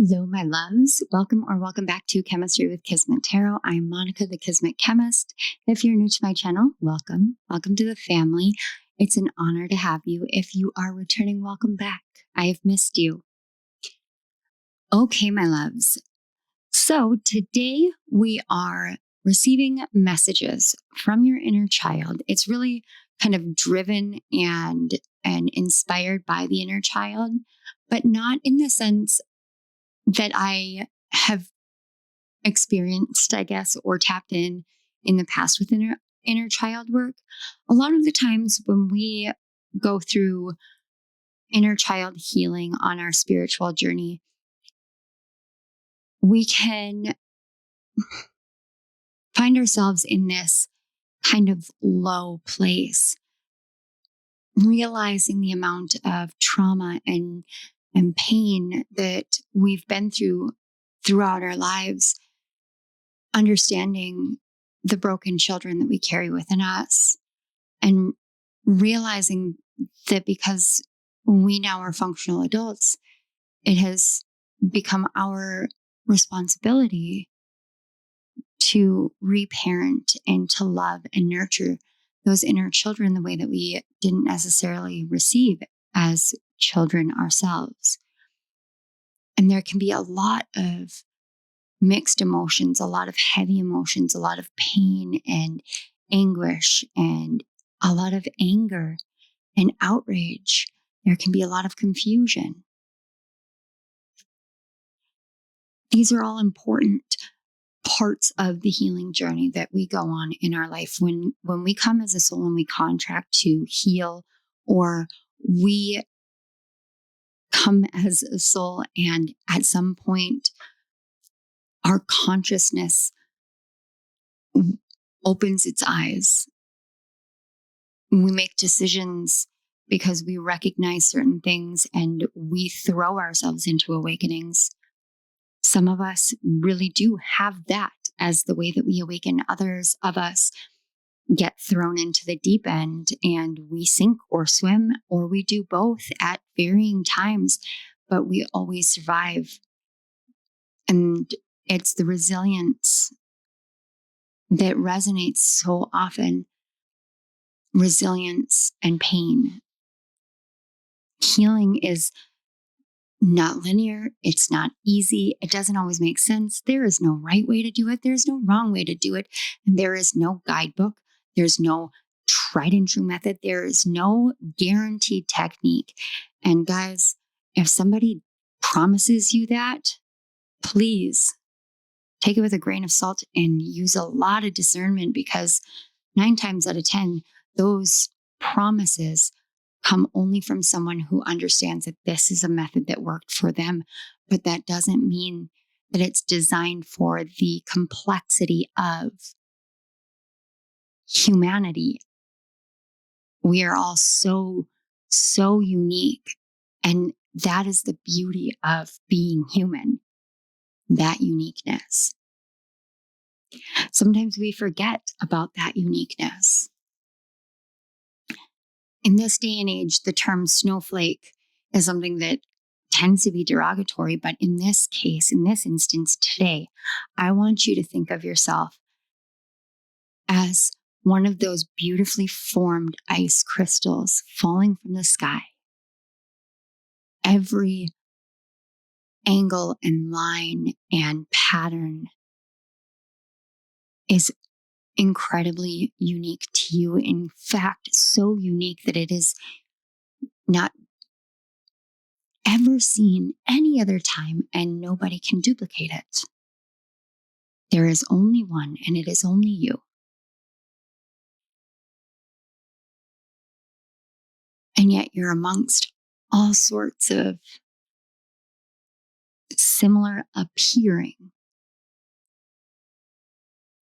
Hello, my loves. Welcome back to Chemistry with Kismet Tarot. I'm Monica, the Kismet Chemist. If you're new to my channel, welcome. Welcome to the family. It's an honor to have you. If you are returning, welcome back. I have missed you. Okay, my loves. So today we are receiving messages from your inner child. It's really kind of driven and inspired by the inner child, but not in the sense that I have experienced, I guess, or tapped in the past with inner child work. A lot of the times when we go through inner child healing on our spiritual journey, we can find ourselves in this kind of low place, realizing the amount of trauma and pain that we've been through throughout our lives, understanding the broken children that we carry within us, and realizing that because we now are functional adults, it has become our responsibility to reparent and to love and nurture those inner children the way that we didn't necessarily receive as children ourselves. And there can be a lot of mixed emotions, a lot of heavy emotions, a lot of pain and anguish, and a lot of anger and outrage. There can be a lot of confusion. These are all important parts of the healing journey that we go on in our life. When we come as a soul and we contract to heal, or we come as a soul and at some point our consciousness opens its eyes. We make decisions because we recognize certain things and we throw ourselves into awakenings. Some of us really do have that as the way that we awaken. Others of us get thrown into the deep end and we sink or swim, or we do both at varying times, but we always survive. And it's the resilience that resonates so often. Resilience and pain. Healing is not linear. It's not easy. It doesn't always make sense. There is no right way to do it. There's no wrong way to do it. And there is no guidebook. There's no tried and true method. There is no guaranteed technique. And guys, if somebody promises you that, please take it with a grain of salt and use a lot of discernment, because 9 times out of 10, those promises come only from someone who understands that this is a method that worked for them. But that doesn't mean that it's designed for the complexity of humanity. We are all so unique. And that is the beauty of being human, that uniqueness. Sometimes we forget about that uniqueness. In this day and age, the term snowflake is something that tends to be derogatory. But in this case, in this instance today, I want you to think of yourself as one of those beautifully formed ice crystals falling from the sky. Every angle and line and pattern is incredibly unique to you. In fact, so unique that it is not ever seen any other time, and nobody can duplicate it. There is only one, and it is only you. And yet you're amongst all sorts of similar appearing,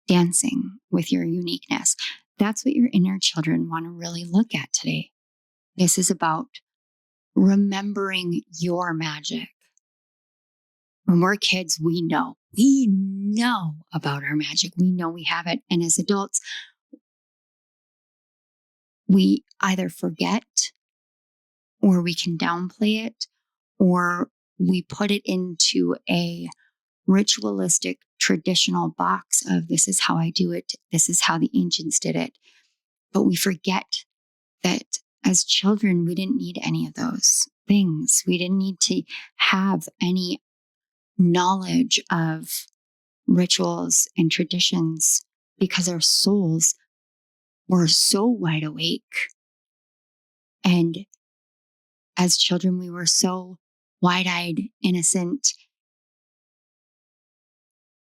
dancing with your uniqueness. That's what your inner children want to really look at today. This is about remembering your magic. When we're kids, we know about our magic. We know we have it. And as adults, we either forget, or we can downplay it, or we put it into a ritualistic, traditional box of this is how I do it. This is how the ancients did it. But we forget that as children, we didn't need any of those things. We didn't need to have any knowledge of rituals and traditions because our souls were so wide awake. And as children, we were so wide-eyed, innocent,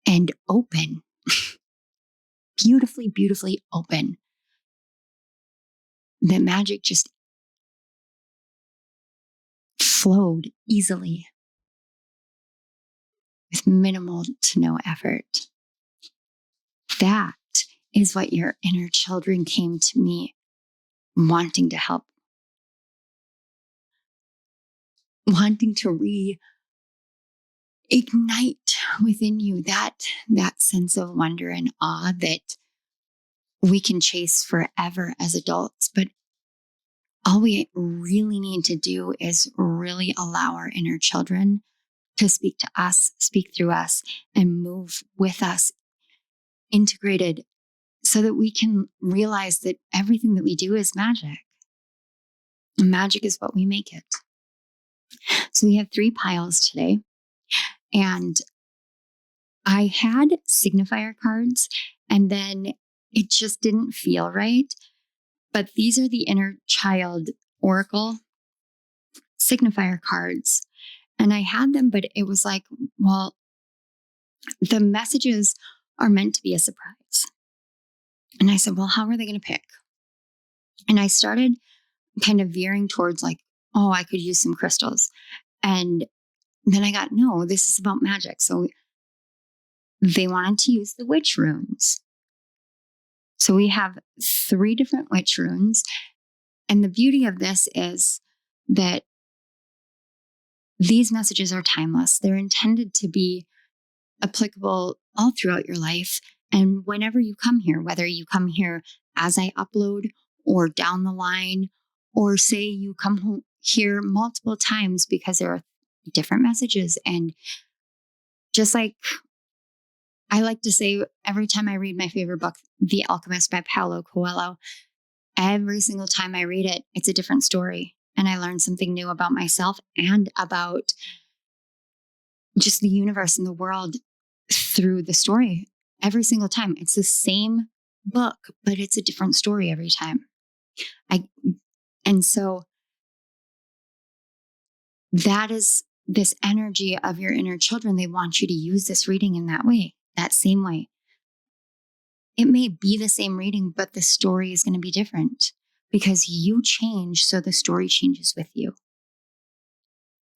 and open. Beautifully, beautifully open. That magic just flowed easily with minimal to no effort. That is what your inner children came to me wanting to help, wanting to reignite within you that sense of wonder and awe that we can chase forever as adults. But all we really need to do is really allow our inner children to speak to us, speak through us, and move with us, integrated, so that we can realize that everything that we do is magic. Magic is what we make it. So we have 3 piles today, and I had signifier cards, and then it just didn't feel right. But these are the inner child oracle signifier cards. And I had them, but it was like, well, the messages are meant to be a surprise. And I said, well, how are they going to pick? And I started kind of veering towards like, oh, I could use some crystals. And then I got, no, this is about magic. So they wanted to use the witch runes. So we have 3 different witch runes. And the beauty of this is that these messages are timeless. They're intended to be applicable all throughout your life. And whenever you come here, whether you come here as I upload or down the line, or say you come here multiple times because there are different messages. And just like I like to say, every time I read my favorite book, The Alchemist by Paulo Coelho, every single time I read it, it's a different story. And I learn something new about myself and about just the universe and the world through the story. Every single time. It's the same book, but it's a different story every time. And so that is this energy of your inner children. They want you to use this reading in that way, that same way. It may be the same reading, but the story is going to be different because you change, so the story changes with you.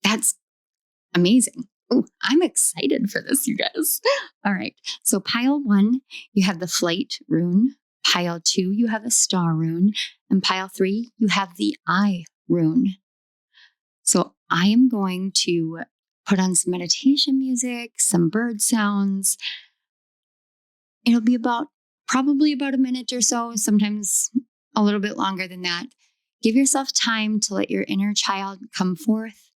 That's amazing. Oh, I'm excited for this, you guys. All right. So pile 1, you have the flight rune. Pile 2, you have the star rune. And pile 3, you have the eye rune. So I am going to put on some meditation music, some bird sounds. It'll be probably about a minute or so, sometimes a little bit longer than that. Give yourself time to let your inner child come forth,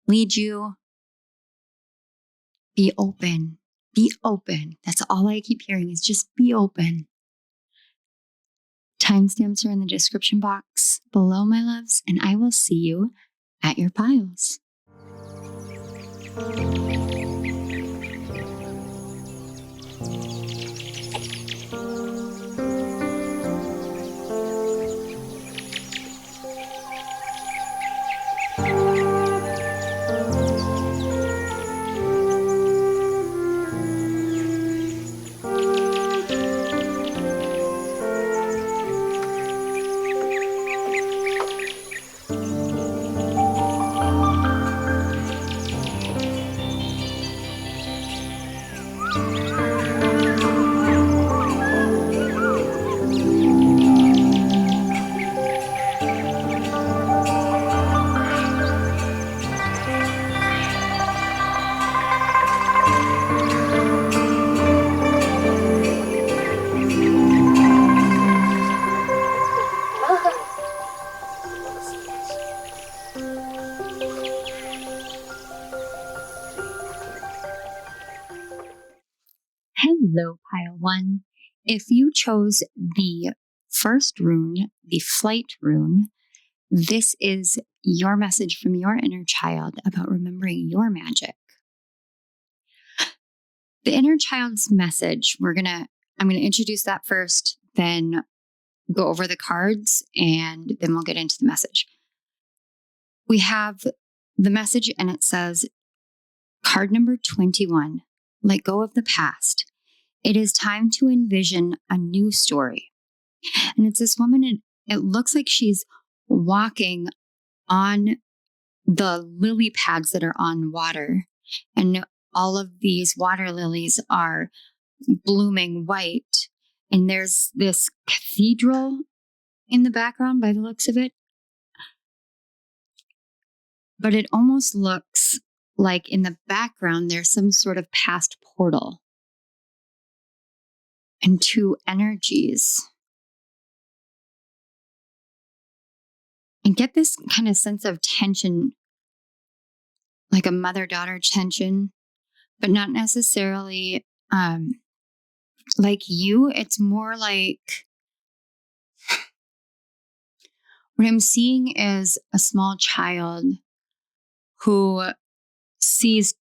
lead you. Be open. Be open. That's all I keep hearing is just be open. Timestamps are in the description box below, my loves, and I will see you at your piles. 1. If you chose the first rune, the flight rune, this is your message from your inner child about remembering your magic. The inner child's message, I'm going to introduce that first, then go over the cards, and then we'll get into the message. We have the message, and it says, card number 21, let go of the past. It is time to envision a new story. And it's this woman, and it looks like she's walking on the lily pads that are on water. And all of these water lilies are blooming white. And there's this cathedral in the background by the looks of it. But it almost looks like in the background, there's some sort of past portal. And two energies. And get this kind of sense of tension, like a mother-daughter tension, but not necessarily like you. It's more like what I'm seeing is a small child who sees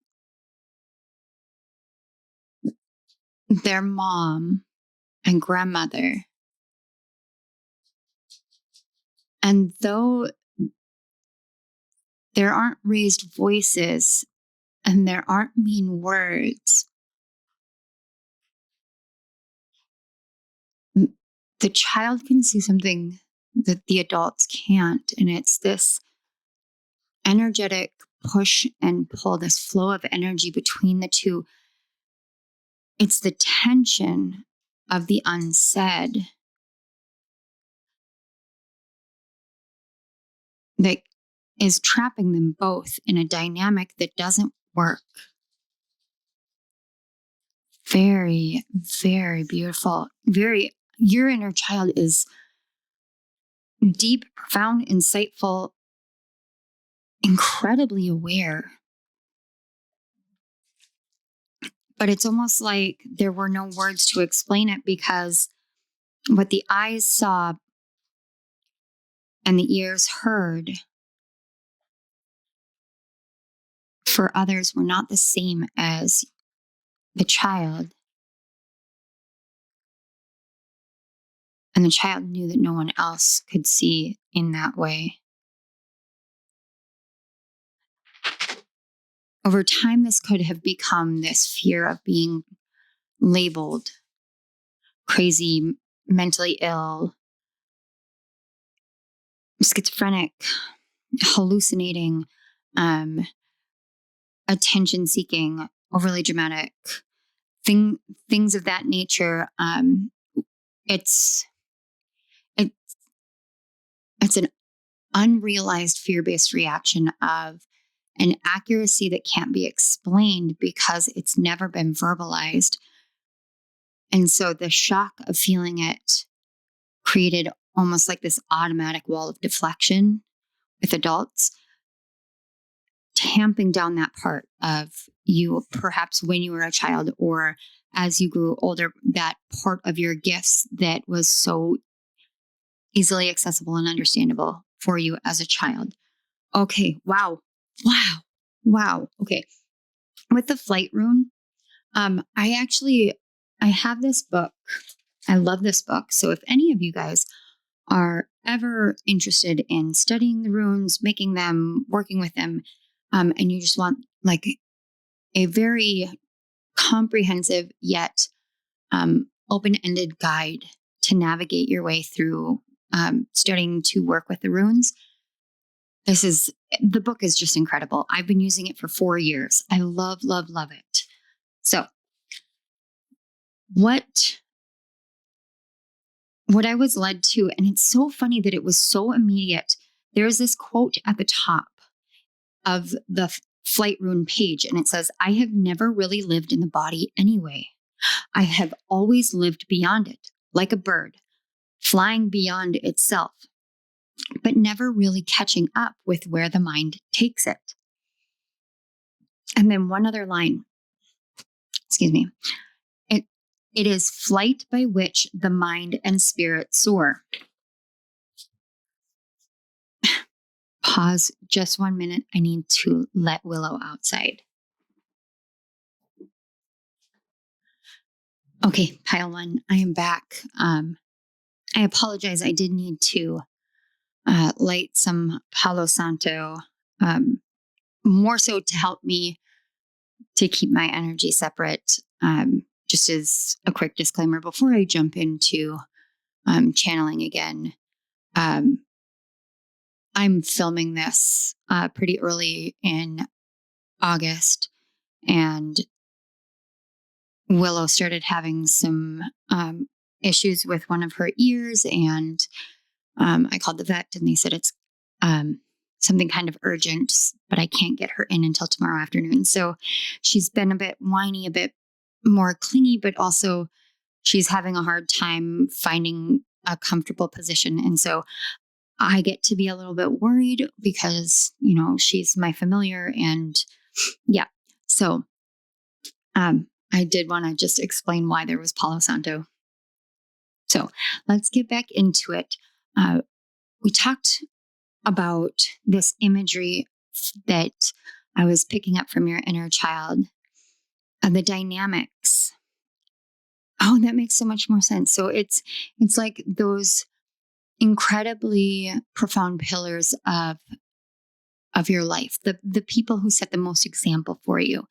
their mom and grandmother. And though there aren't raised voices and there aren't mean words, the child can see something that the adults can't. And it's this energetic push and pull, this flow of energy between the two. It's the tension of the unsaid that is trapping them both in a dynamic that doesn't work. Very, very beautiful. Your inner child is deep, profound, insightful, incredibly aware. But it's almost like there were no words to explain it, because what the eyes saw and the ears heard for others were not the same as the child. And the child knew that no one else could see in that way. Over time, this could have become this fear of being labeled crazy, mentally ill, schizophrenic, hallucinating, attention-seeking, overly dramatic, things of that nature. It's an unrealized fear-based reaction of an accuracy that can't be explained because it's never been verbalized. And so the shock of feeling it created almost like this automatic wall of deflection with adults, tamping down that part of you, perhaps when you were a child or as you grew older, that part of your gifts that was so easily accessible and understandable for you as a child. Okay. Wow. Okay. With the flight rune, I have this book. I love this book. So if any of you guys are ever interested in studying the runes, making them, working with them, and you just want like a very comprehensive yet open-ended guide to navigate your way through starting to work with the runes, the book is just incredible. I've been using it for 4 years. I love it. So what I was led to, and it's so funny that it was so immediate. There's this quote at the top of the flight rune page, and it says, I have never really lived in the body anyway. I have always lived beyond it, like a bird, flying beyond itself, but never really catching up with where the mind takes it. And then one other line, excuse me. It is flight by which the mind and spirit soar. Pause just 1 minute. I need to let Willow outside. Okay, pile one. I am back. I apologize. I did need to light some Palo Santo, more so to help me to keep my energy separate. Just as a quick disclaimer before I jump into channeling again, I'm filming this pretty early in August, and Willow started having some issues with one of her ears, and I called the vet, and they said it's something kind of urgent, but I can't get her in until tomorrow afternoon. So she's been a bit whiny, a bit more clingy, but also she's having a hard time finding a comfortable position. And so I get to be a little bit worried because, you know, she's my familiar, and yeah. So I did want to just explain why there was Palo Santo. So let's get back into it. We talked about this imagery that I was picking up from your inner child, the dynamics. Oh, that makes so much more sense. So it's like those incredibly profound pillars of your life, the people who set the most example for you.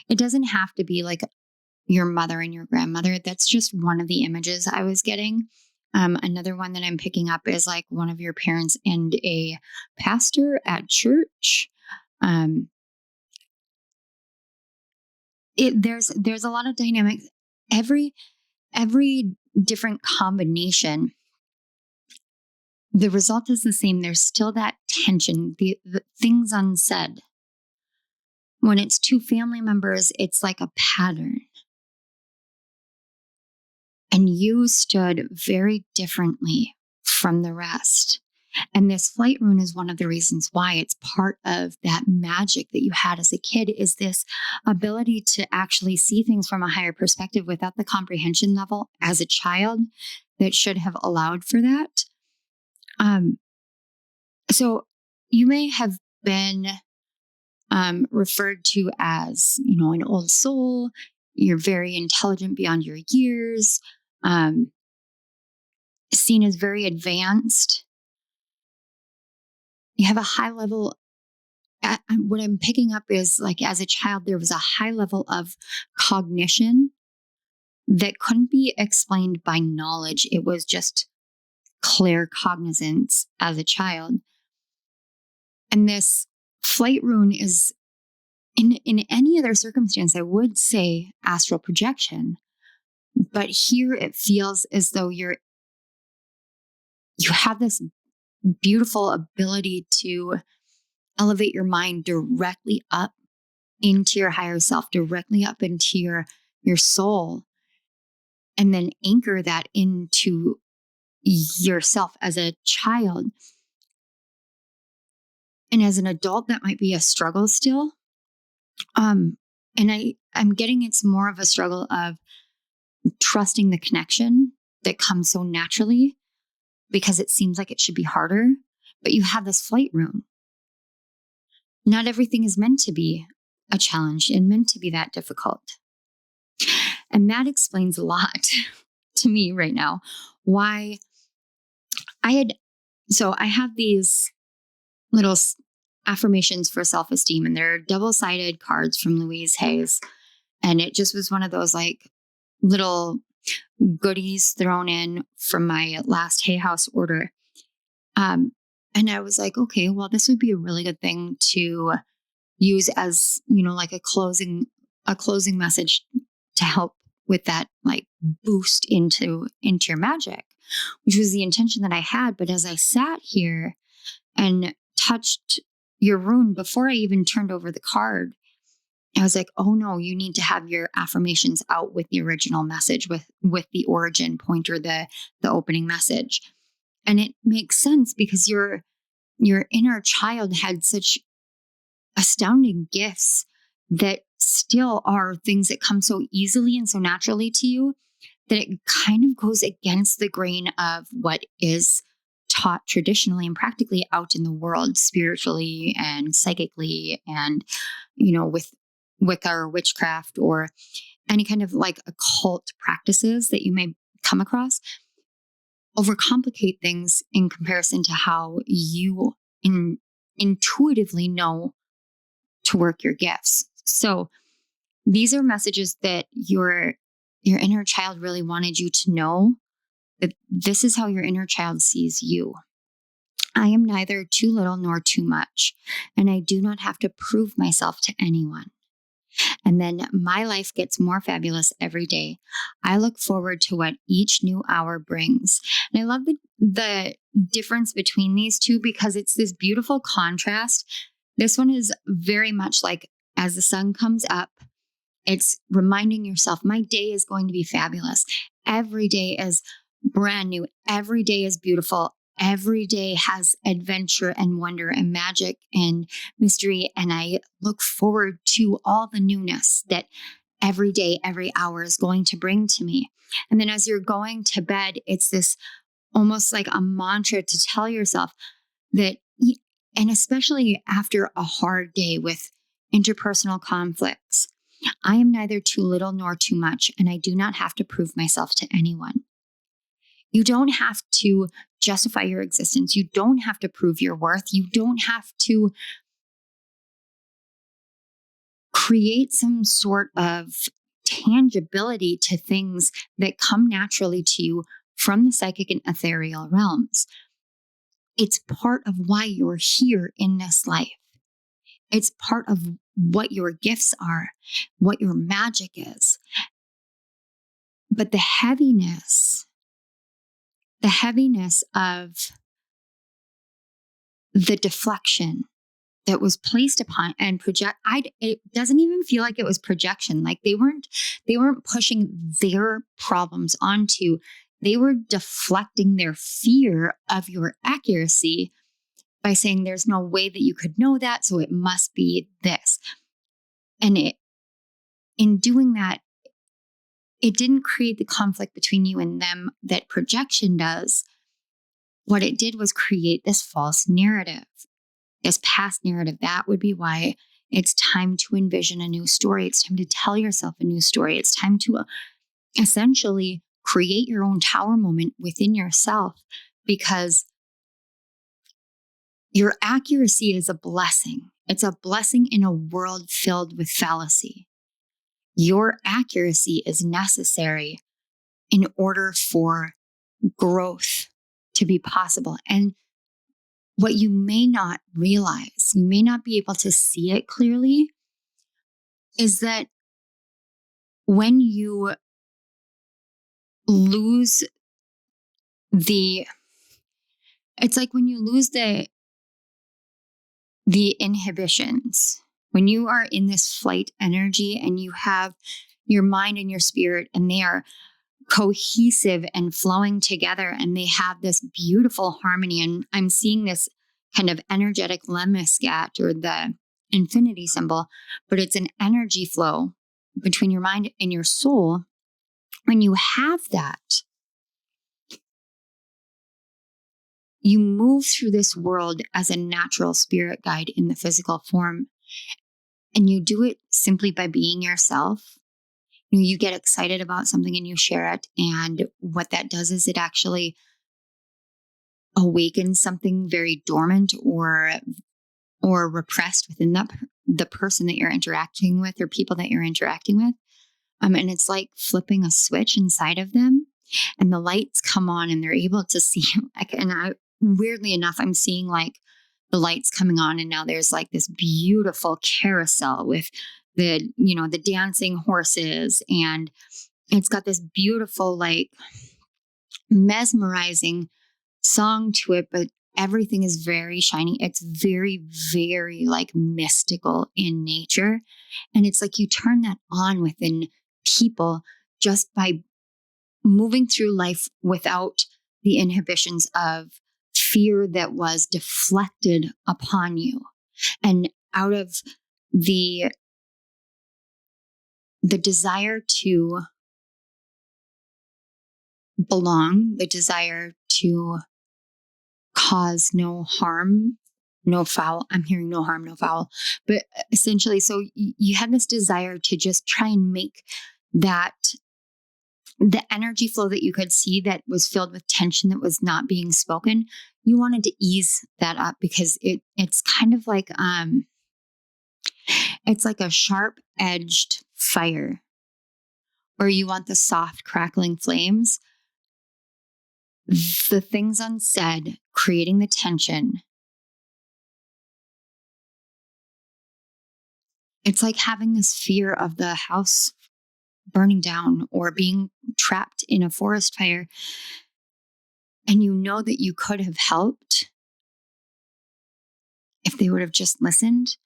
It doesn't have to be like your mother and your grandmother. That's just one of the images I was getting. Another one that I'm picking up is like one of your parents and a pastor at church. There's a lot of dynamics. Every different combination, the result is the same. There's still that tension, the things unsaid. When it's two family members, it's like a pattern. And you stood very differently from the rest. And this flight rune is one of the reasons why. It's part of that magic that you had as a kid, is this ability to actually see things from a higher perspective without the comprehension level as a child that should have allowed for that. So you may have been referred to as, you know, an old soul. You're very intelligent beyond your years, seen as very advanced. You have a high level. What I'm picking up is, like, as a child, there was a high level of cognition that couldn't be explained by knowledge. It was just clear cognizance as a child. And this flight rune is, in any other circumstance, I would say astral projection. But here it feels as though you have this beautiful ability to elevate your mind directly up into your higher self, directly up into your soul, and then anchor that into yourself as a child. And as an adult, that might be a struggle still. And I'm getting it's more of a struggle of trusting the connection that comes so naturally, because it seems like it should be harder, but you have this flight rune. Not everything is meant to be a challenge and meant to be that difficult. And that explains a lot to me right now. Why I have these little affirmations for self-esteem, and they're double-sided cards from Louise Hayes. And it just was one of those like little goodies thrown in from my last Hay House order. And I was like, okay, well, this would be a really good thing to use as, you know, like a closing message to help with that, like, boost into your magic, which was the intention that I had. But as I sat here and touched your rune before I even turned over the card, I was like, oh no, you need to have your affirmations out with the original message, with the origin point, or the opening message. And it makes sense because your inner child had such astounding gifts that still are things that come so easily and so naturally to you, that it kind of goes against the grain of what is taught traditionally and practically out in the world, spiritually and psychically, and, with Wicca or witchcraft or any kind of like occult practices that you may come across, overcomplicate things in comparison to how you intuitively know to work your gifts. So these are messages that your inner child really wanted you to know, that this is how your inner child sees you. I am neither too little nor too much, and I do not have to prove myself to anyone. And then my life gets more fabulous every day. I look forward to what each new hour brings. And I love the difference between these two because it's this beautiful contrast. This one is very much like as the sun comes up, it's reminding yourself, my day is going to be fabulous. Every day is brand new. Every day is beautiful. Every day has adventure and wonder and magic and mystery. And I look forward to all the newness that every day, every hour is going to bring to me. And then as you're going to bed, it's this almost like a mantra to tell yourself that, and especially after a hard day with interpersonal conflicts, I am neither too little nor too much, and I do not have to prove myself to anyone. You don't have to justify your existence. You don't have to prove your worth. You don't have to create some sort of tangibility to things that come naturally to you from the psychic and ethereal realms. It's part of why you're here in this life. It's part of what your gifts are, what your magic is. But the heaviness of the deflection that was placed upon and it doesn't even feel like it was projection. Like they weren't pushing their problems onto, they were deflecting their fear of your accuracy by saying there's no way that you could know that, so it must be this. And in doing that, it didn't create the conflict between you and them that projection does. What it did was create this false narrative, this past narrative. That would be why it's time to envision a new story. It's time to tell yourself a new story. It's time to essentially create your own tower moment within yourself, because your accuracy is a blessing. It's a blessing in a world filled with fallacy. Your accuracy is necessary in order for growth to be possible. And what you may not realize, you may not be able to see it clearly, is that when you lose it's like when you lose the inhibitions, when you are in this flight energy and you have your mind and your spirit and they are cohesive and flowing together and they have this beautiful harmony. And I'm seeing this kind of energetic lemniscat or the infinity symbol, but it's an energy flow between your mind and your soul. When you have that, you move through this world as a natural spirit guide in the physical form. And you do it simply by being yourself. You get excited about something and you share it. And what that does is it actually awakens something very dormant or repressed within the person that you're interacting with or people that you're interacting with. And it's like flipping a switch inside of them, and the lights come on and they're able to see. Weirdly enough, I'm seeing like the lights coming on, and now there's like this beautiful carousel with the dancing horses, and it's got this beautiful, like mesmerizing song to it, but everything is very shiny. It's very, very like mystical in nature. And it's like you turn that on within people just by moving through life without the inhibitions of fear that was deflected upon you, and out of the desire to belong, the desire to cause no harm, no foul. I'm hearing no harm, no foul. But essentially, so you had this desire to just try and make that the energy flow that you could see that was filled with tension that was not being spoken. You wanted to ease that up because it's kind of like it's like a sharp edged fire, or you want the soft crackling flames. The things unsaid, creating the tension. It's like having this fear of the house burning down or being trapped in a forest fire. And you know that you could have helped if they would have just listened.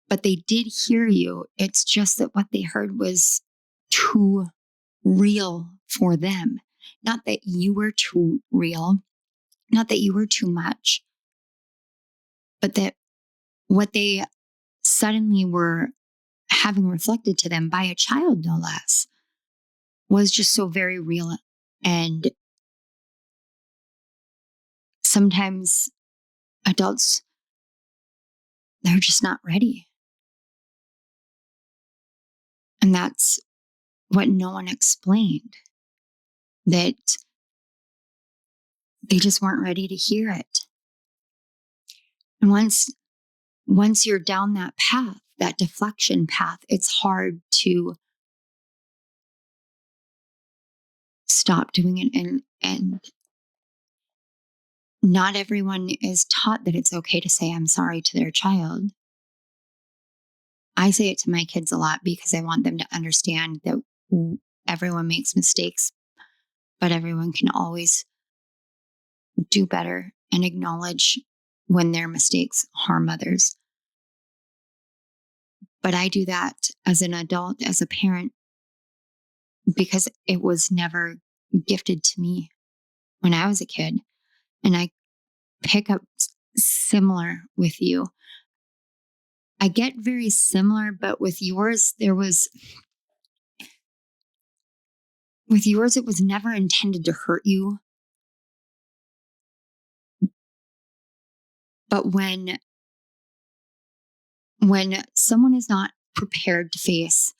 But they did hear you. It's just that what they heard was too real for them. Not that you were too real, not that you were too much, but that what they suddenly were having reflected to them by a child, no less, was just so very real. And sometimes adults, they're just not ready. And that's what no one explained, that they just weren't ready to hear it. And once you're down that path, that deflection path, it's hard to stop doing it. And not everyone is taught that it's okay to say I'm sorry to their child. I say it to my kids a lot because I want them to understand that everyone makes mistakes, but everyone can always do better and acknowledge when their mistakes harm others. But I do that as an adult, as a parent, because it was never gifted to me when I was a kid. And I pick up similar with you. I get very similar, but with yours, it was never intended to hurt you. But when someone is not prepared to face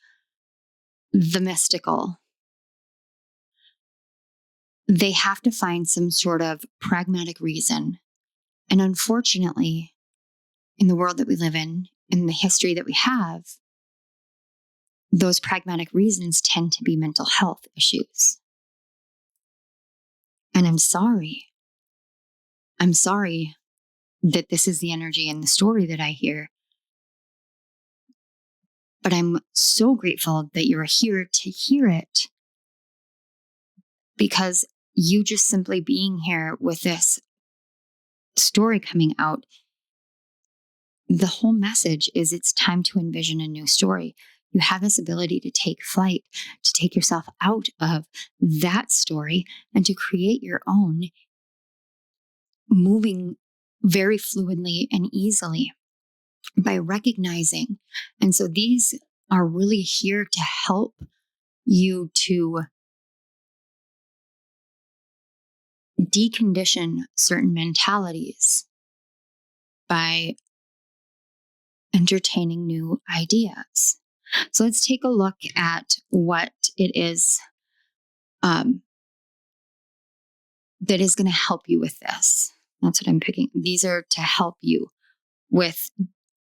the mystical, they have to find some sort of pragmatic reason. And unfortunately, in the world that we live in the history that we have, those pragmatic reasons tend to be mental health issues. And I'm sorry. I'm sorry that this is the energy and the story that I hear. But I'm so grateful that you're here to hear it, because you just simply being here with this story coming out, the whole message is it's time to envision a new story. You have this ability to take flight, to take yourself out of that story and to create your own, moving very fluidly and easily by recognizing. And so these are really here to help you to decondition certain mentalities by entertaining new ideas. So let's take a look at what it is that is going to help you with this. That's what I'm picking. These are to help you with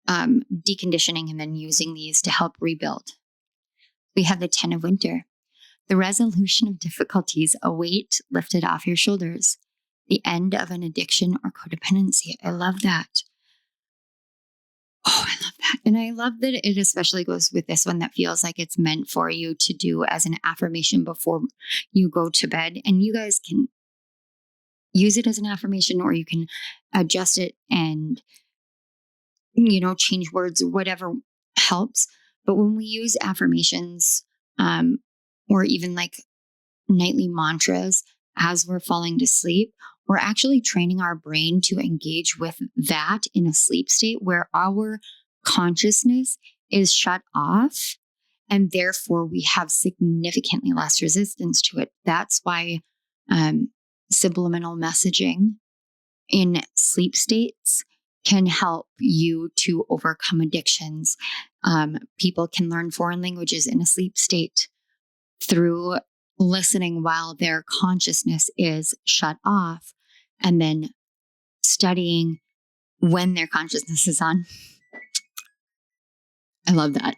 deconditioning and then using these to help rebuild. We have the 10 of Winter. The resolution of difficulties, a weight lifted off your shoulders. The end of an addiction or codependency. I love that. Oh, I love that. And I love that it especially goes with this one that feels like it's meant for you to do as an affirmation before you go to bed. And you guys can use it as an affirmation, or you can adjust it and, change words or whatever helps. But when we use affirmations, or even like nightly mantras as we're falling to sleep, we're actually training our brain to engage with that in a sleep state where our consciousness is shut off And therefore, we have significantly less resistance to it. That's why subliminal messaging in sleep states can help you to overcome addictions. People can learn foreign languages in a sleep state through listening while their consciousness is shut off, and then studying when their consciousness is on. I love that.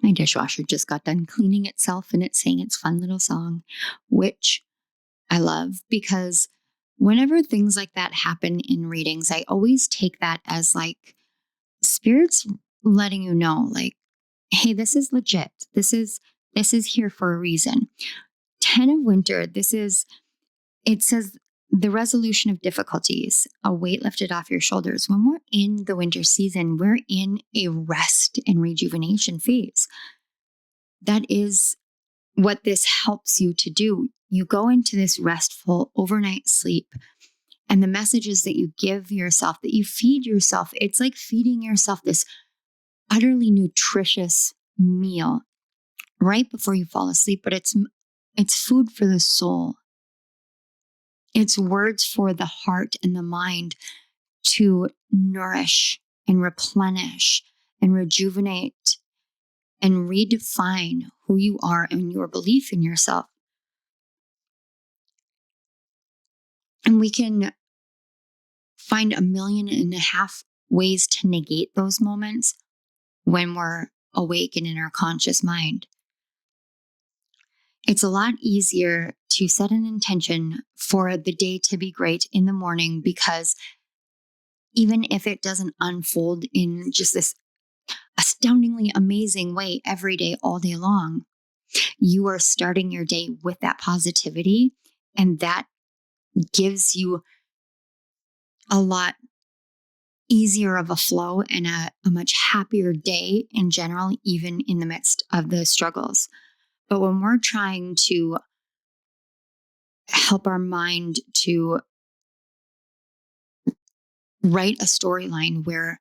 My dishwasher just got done cleaning itself and it's saying its fun little song, which I love, because whenever things like that happen in readings, I always take that as like spirits letting you know, like, hey, this is legit. This is here for a reason. 10 of Winter, it says the resolution of difficulties, a weight lifted off your shoulders. When we're in the winter season, we're in a rest and rejuvenation phase. That is what this helps you to do. You go into this restful overnight sleep, and the messages that you give yourself, that you feed yourself, it's like feeding yourself this utterly nutritious meal right before you fall asleep, but it's food for the soul. It's words for the heart and the mind to nourish and replenish and rejuvenate and redefine who you are and your belief in yourself. And we can find 1.5 million ways to negate those moments when we're awake and in our conscious mind. It's a lot easier to set an intention for the day to be great in the morning, because even if it doesn't unfold in just this astoundingly amazing way every day, all day long, you are starting your day with that positivity, and that gives you a lot easier of a flow and a much happier day in general, even in the midst of the struggles. But when we're trying to help our mind to write a storyline where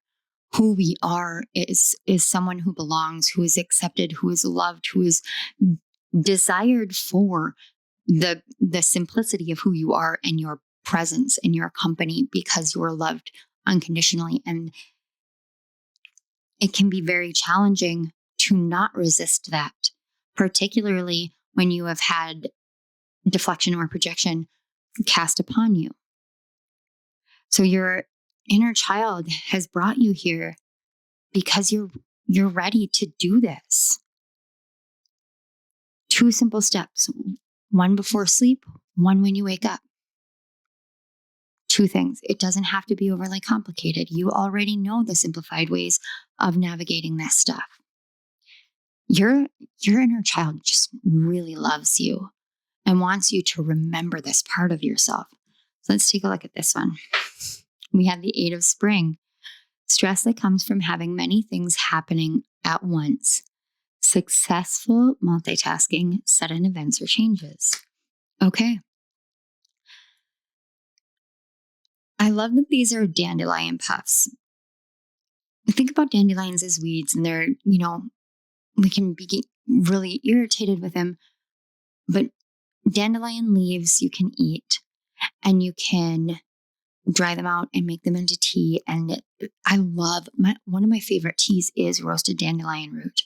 who we are is someone who belongs, who is accepted, who is loved, who is desired for the simplicity of who you are and your presence and your company, because you are loved unconditionally. And it can be very challenging to not resist that, particularly when you have had deflection or projection cast upon you. So your inner child has brought you here because you're ready to do this. 2 simple steps. 1 before sleep, 1 when you wake up. 2 things. It doesn't have to be overly complicated. You already know the simplified ways of navigating this stuff. Your inner child just really loves you and wants you to remember this part of yourself. So let's take a look at this one. We have the 8 of Spring. Stress that comes from having many things happening at once. Successful multitasking, sudden events or changes. Okay. I love that these are dandelion puffs. Think about dandelions as weeds, and they're, we can be really irritated with them, but dandelion leaves you can eat, and you can dry them out and make them into tea. And I love, one of my favorite teas is roasted dandelion root.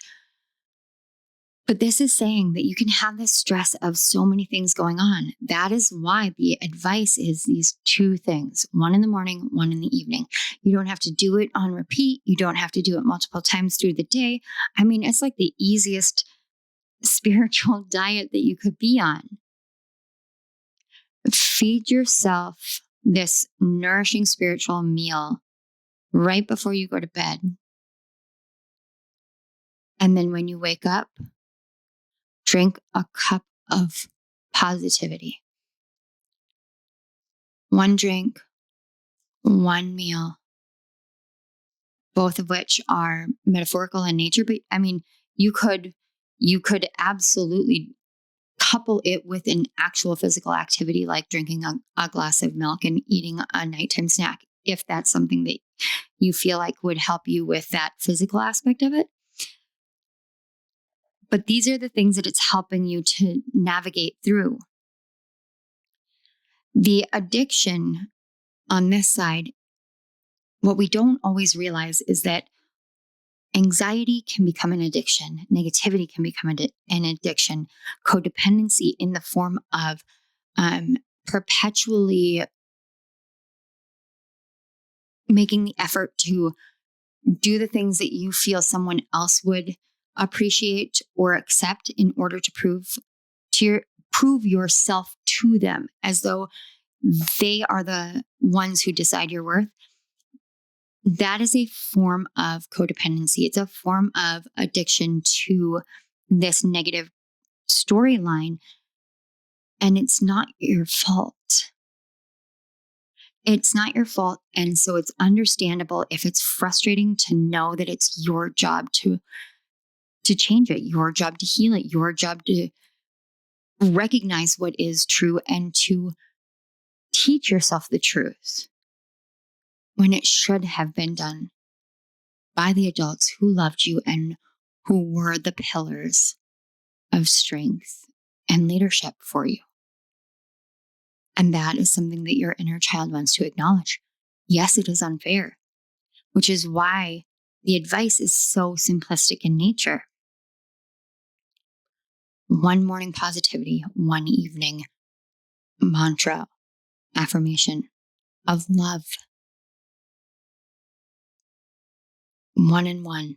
But this is saying that you can have this stress of so many things going on. That is why the advice is these 2 things, 1 in the morning, 1 in the evening. You don't have to do it on repeat. You don't have to do it multiple times through the day. I mean, it's like the easiest spiritual diet that you could be on. Feed yourself this nourishing spiritual meal right before you go to bed. And then when you wake up, drink a cup of positivity. 1 drink, 1 meal, both of which are metaphorical in nature. But I mean, you could absolutely couple it with an actual physical activity, like drinking a glass of milk and eating a nighttime snack, if that's something that you feel like would help you with that physical aspect of it. But these are the things that it's helping you to navigate through. The addiction on this side, what we don't always realize is that anxiety can become an addiction. Negativity can become an addiction. Codependency in the form of perpetually making the effort to do the things that you feel someone else would appreciate or accept in order to prove yourself to them, as though they are the ones who decide your worth. That is a form of codependency. It's a form of addiction to this negative storyline, and it's not your fault. It's not your fault. And so it's understandable if it's frustrating to know that it's your job to change it, your job to heal it, your job to recognize what is true and to teach yourself the truth when it should have been done by the adults who loved you and who were the pillars of strength and leadership for you. And that is something that your inner child wants to acknowledge. Yes, it is unfair, which is why the advice is so simplistic in nature. One morning positivity, one evening mantra, affirmation of love. One and one.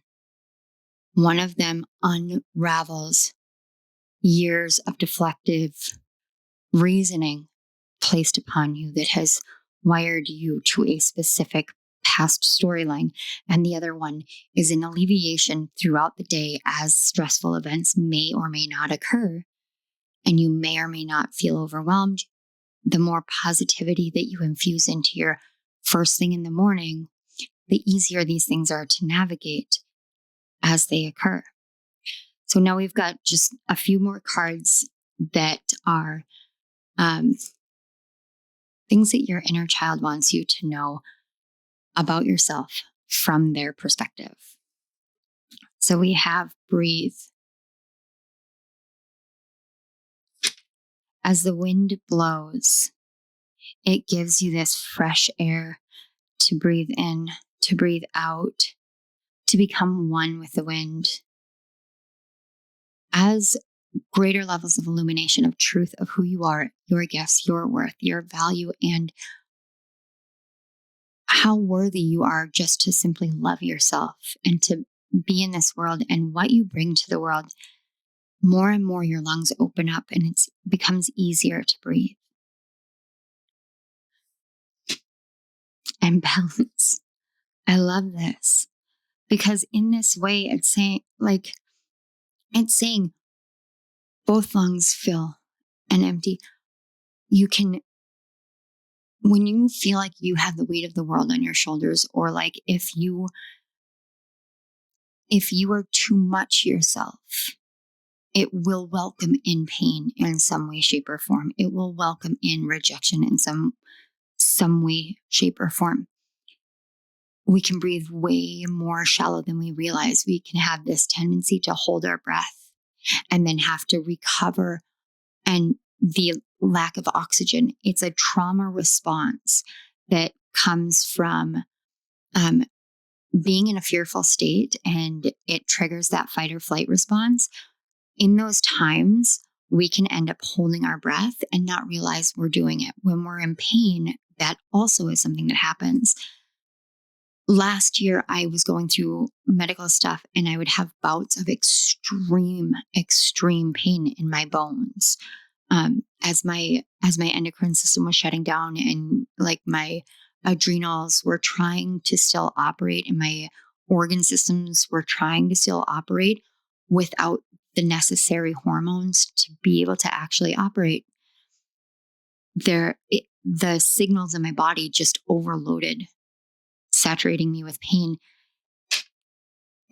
One of them unravels years of deflective reasoning placed upon you that has wired you to a specific past storyline. And the other one is an alleviation throughout the day as stressful events may or may not occur. And you may or may not feel overwhelmed. The more positivity that you infuse into your first thing in the morning, the easier these things are to navigate as they occur. So now we've got just a few more cards that are things that your inner child wants you to know about yourself from their perspective. So we have breathe. As the wind blows, it gives you this fresh air to breathe in, to breathe out, to become one with the wind. As greater levels of illumination of truth of who you are, your gifts, your worth, your value, and how worthy you are just to simply love yourself and to be in this world and what you bring to the world, more and more your lungs open up and it becomes easier to breathe. And balance. I love this because in this way, it's saying both lungs fill and empty. You can, when you feel like you have the weight of the world on your shoulders, or like if you are too much yourself, it will welcome in pain in some way, shape, or form. It will welcome in rejection in some way, shape, or form. We can breathe way more shallow than we realize. We can have this tendency to hold our breath and then have to recover, and the lack of oxygen. It's a trauma response that comes from being in a fearful state, and it triggers that fight or flight response. In those times, we can end up holding our breath and not realize we're doing it. When we're in pain, that also is something that happens. Last year, I was going through medical stuff and I would have bouts of extreme pain in my bones. As my endocrine system was shutting down and like my adrenals were trying to still operate and my organ systems were trying to still operate without the necessary hormones to be able to actually operate. The signals in my body just overloaded, saturating me with pain.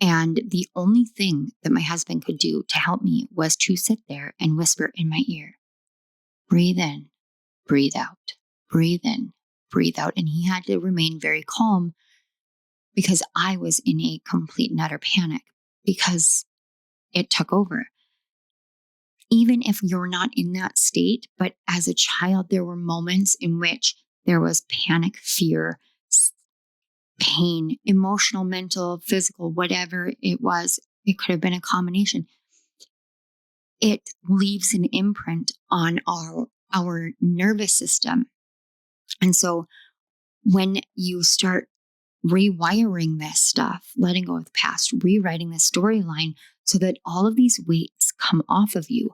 And the only thing that my husband could do to help me was to sit there and whisper in my ear, breathe in, breathe out, breathe in, breathe out. And he had to remain very calm because I was in a complete and utter panic because it took over. Even if you're not in that state, but as a child, there were moments in which there was panic, fear, pain, emotional, mental, physical, whatever it was. It could have been a combination. It leaves an imprint on our nervous system. And so when you start rewiring this stuff, letting go of the past, rewriting the storyline so that all of these weights come off of you,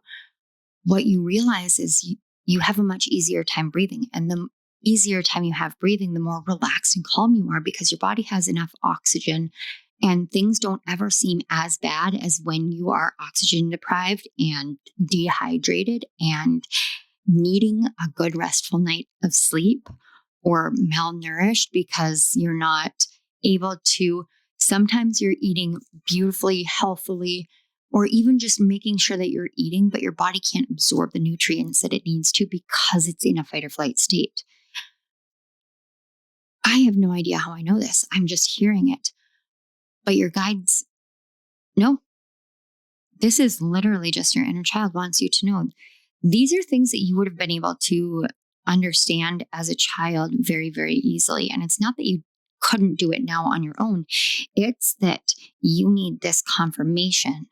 what you realize is you have a much easier time breathing. And the easier time you have breathing, the more relaxed and calm you are because your body has enough oxygen and things don't ever seem as bad as when you are oxygen deprived and dehydrated and needing a good restful night of sleep or malnourished because you're not able to. Sometimes you're eating beautifully, healthily, or even just making sure that you're eating, but your body can't absorb the nutrients that it needs to because it's in a fight or flight state. I have no idea how I know this. I'm just hearing it. But your guides know. This is literally just your inner child wants you to know. These are things that you would have been able to understand as a child very, very easily. And it's not that you couldn't do it now on your own. It's that you need this confirmation.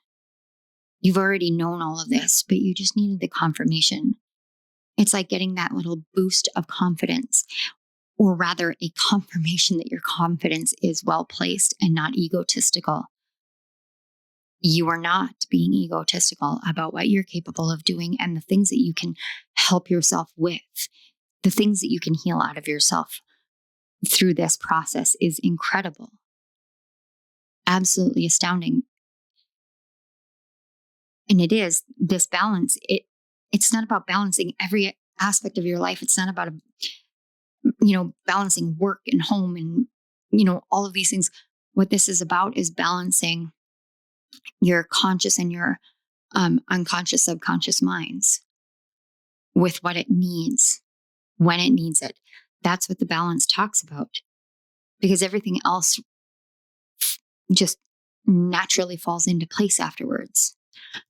You've already known all of this, but you just needed the confirmation. It's like getting that little boost of confidence, or rather a confirmation that your confidence is well placed and not egotistical. You are not being egotistical about what you're capable of doing and the things that you can help yourself with. The things that you can heal out of yourself through this process is incredible. Absolutely astounding. And it is this balance. It's not about balancing every aspect of your life. It's not about, balancing work and home and, all of these things. What this is about is balancing your conscious and your unconscious, subconscious minds with what it needs when it needs it. That's what the balance talks about, because everything else just naturally falls into place afterwards.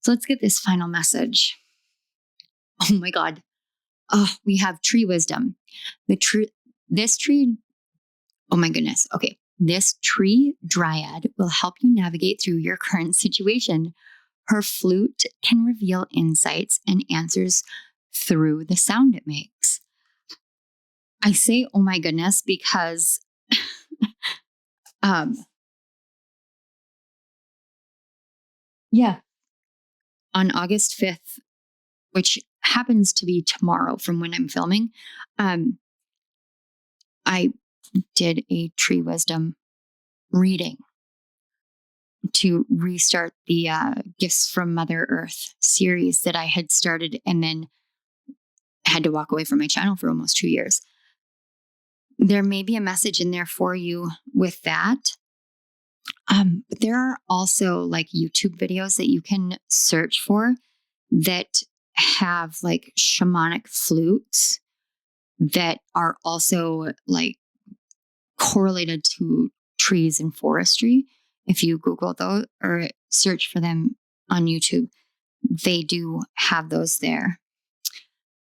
So let's get this final message. Oh my God. Oh, we have tree wisdom. This tree, oh my goodness. Okay. This tree dryad will help you navigate through your current situation. Her flute can reveal insights and answers through the sound it makes. I say, oh my goodness, because on August 5th, which happens to be tomorrow from when I'm filming, I did a tree wisdom reading to restart the Gifts from Mother Earth series that I had started and then had to walk away from my channel for almost 2 years. There may be a message in there for you with that. But there are also like YouTube videos that you can search for that have like shamanic flutes that are also like correlated to trees and forestry. If you Google those or search for them on YouTube, they do have those there.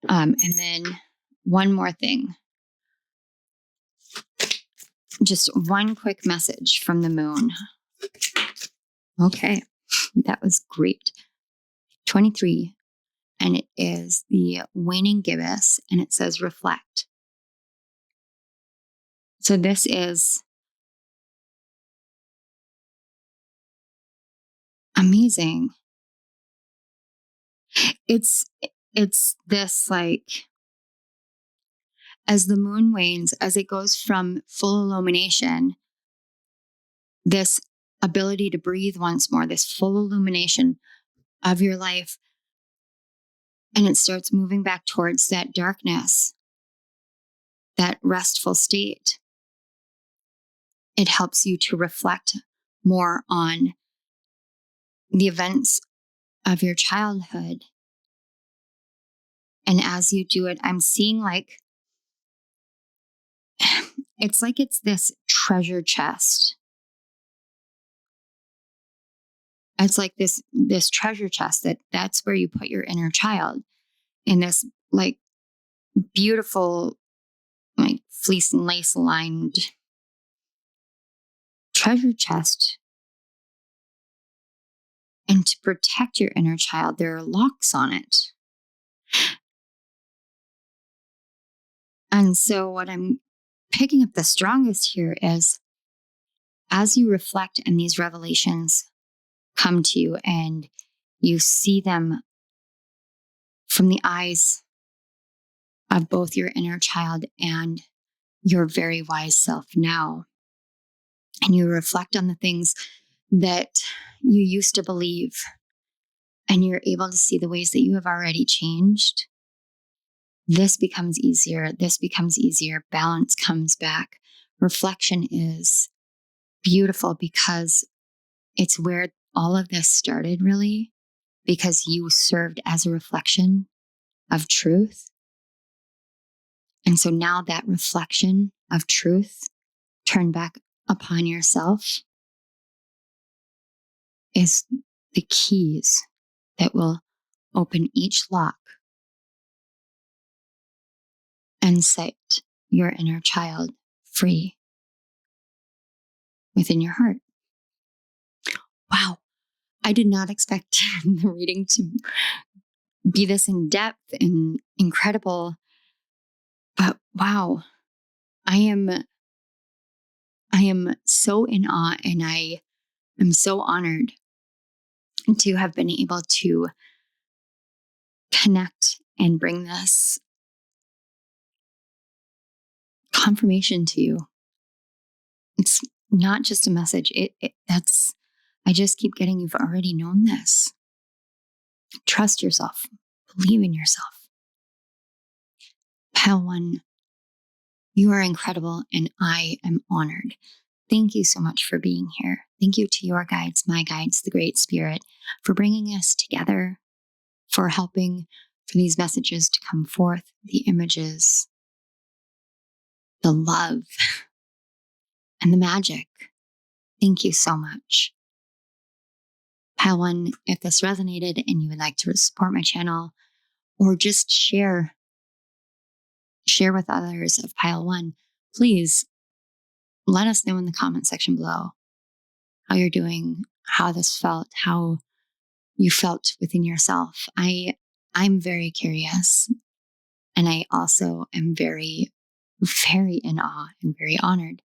And then one more thing. Just one quick message from the moon. Okay, that was great. 23, and it is the waning gibbous, and it says reflect. So this is amazing. It's this like, as the moon wanes, as it goes from full illumination, this ability to breathe once more, this full illumination of your life, and it starts moving back towards that darkness, that restful state. It helps you to reflect more on the events of your childhood. And as you do it, I'm seeing like, it's like it's this treasure chest It's like this treasure chest that's where you put your inner child in this like beautiful, like fleece and lace lined treasure chest. And to protect your inner child, there are locks on it. And so what I'm picking up the strongest here is as you reflect and these revelations come to you and you see them from the eyes of both your inner child and your very wise self now, and you reflect on the things that you used to believe, and you're able to see the ways that you have already changed, this becomes easier. This becomes easier. Balance comes back. Reflection is beautiful because it's where all of this started, really, because you served as a reflection of truth. And so now that reflection of truth turned back upon yourself is the keys that will open each lock and set your inner child free within your heart. Wow. I did not expect the reading to be this in depth and incredible, but wow, I am so in awe, and I am so honored to have been able to connect and bring this confirmation to you. It's not just a message. I just keep getting, you've already known this. Trust yourself. Believe in yourself. Pile 1, you are incredible, and I am honored. Thank you so much for being here. Thank you to your guides, my guides, the Great Spirit, for bringing us together, for helping for these messages to come forth, the images, the love, and the magic. Thank you so much. Pile 1, if this resonated and you would like to support my channel or just share with others of Pile 1, please let us know in the comment section below how you're doing, how this felt, how you felt within yourself. I'm very curious, and I also am very, very in awe and very honored.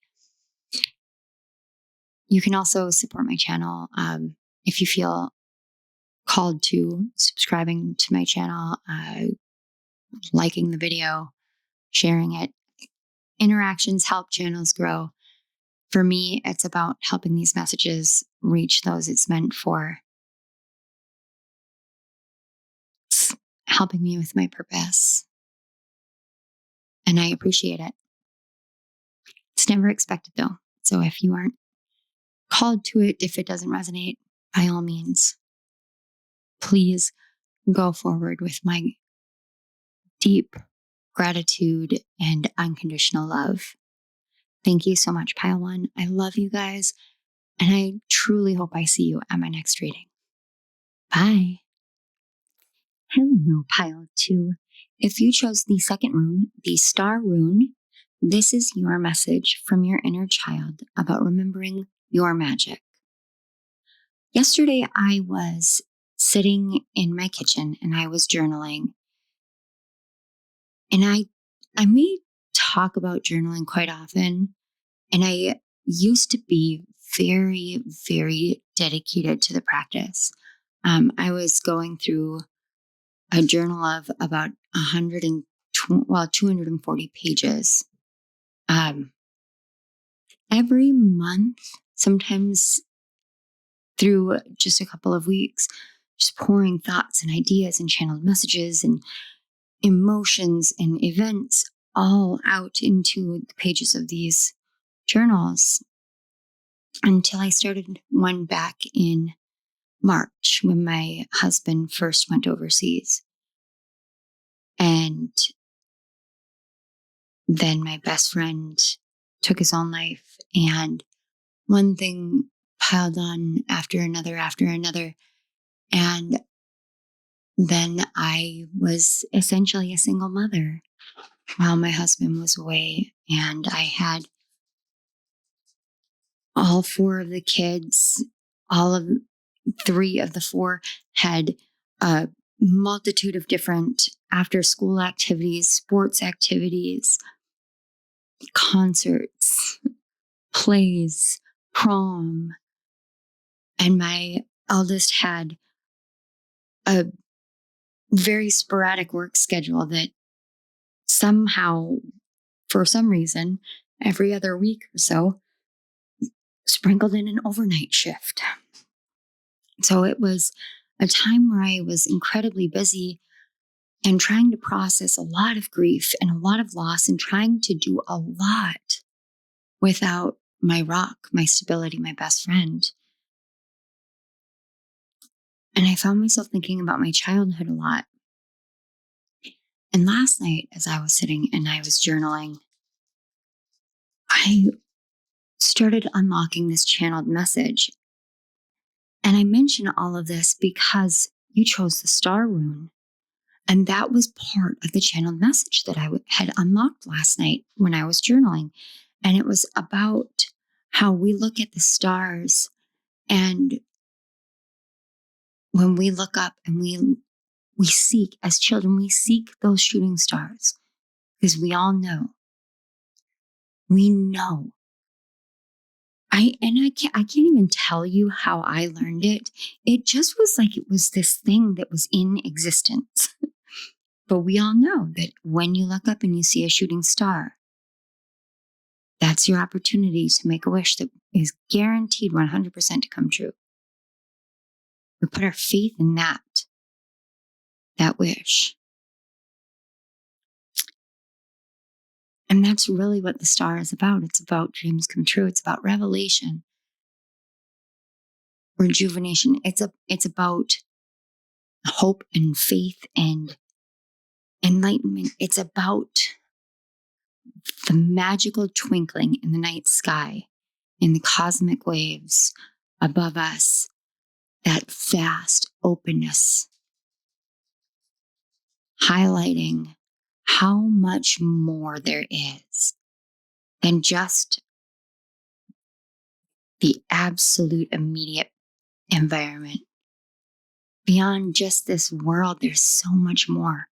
You can also support my channel if you feel called to subscribing to my channel, liking the video, sharing it. Interactions help channels grow. For me, it's about helping these messages reach those it's meant for. It's helping me with my purpose. And I appreciate it. It's never expected though. So if you aren't called to it, if it doesn't resonate, by all means, please go forward with my deep gratitude and unconditional love. Thank you so much, Pile 1. I love you guys, and I truly hope I see you at my next reading. Bye. Hello, Pile 2. If you chose the second rune, the star rune, this is your message from your inner child about remembering your magic. Yesterday, I was sitting in my kitchen and I was journaling. And I may talk about journaling quite often. And I used to be very, very dedicated to the practice. I was going through a journal of about 240 pages. Every month, sometimes through just a couple of weeks, just pouring thoughts and ideas and channeled messages and emotions and events all out into the pages of these journals until I started one back in March when my husband first went overseas. And then my best friend took his own life. And one thing piled on after another. And then I was essentially a single mother while my husband was away. And I had all four of the kids, all of three of the four had a multitude of different after school activities, sports activities, concerts, plays, prom. And my eldest had a very sporadic work schedule that somehow, for some reason, every other week or so, sprinkled in an overnight shift. So it was a time where I was incredibly busy and trying to process a lot of grief and a lot of loss and trying to do a lot without my rock, my stability, my best friend. And I found myself thinking about my childhood a lot. And last night, as I was sitting and I was journaling, I started unlocking this channeled message. And I mention all of this because you chose the star rune. And that was part of the channeled message that I had unlocked last night when I was journaling. And it was about how we look at the stars, and when we look up and we seek, as children, we seek those shooting stars because we all know. We know. I can't even tell you how I learned it. It just was like it was this thing that was in existence. But we all know that when you look up and you see a shooting star, that's your opportunity to make a wish that is guaranteed 100% to come true. We put our faith in that wish. And that's really what the star is about. It's about dreams come true. It's about revelation, rejuvenation. It's about hope and faith and enlightenment. It's about the magical twinkling in the night sky, in the cosmic waves above us, that vast openness, highlighting how much more there is than just the absolute immediate environment. Beyond just this world, there's so much more.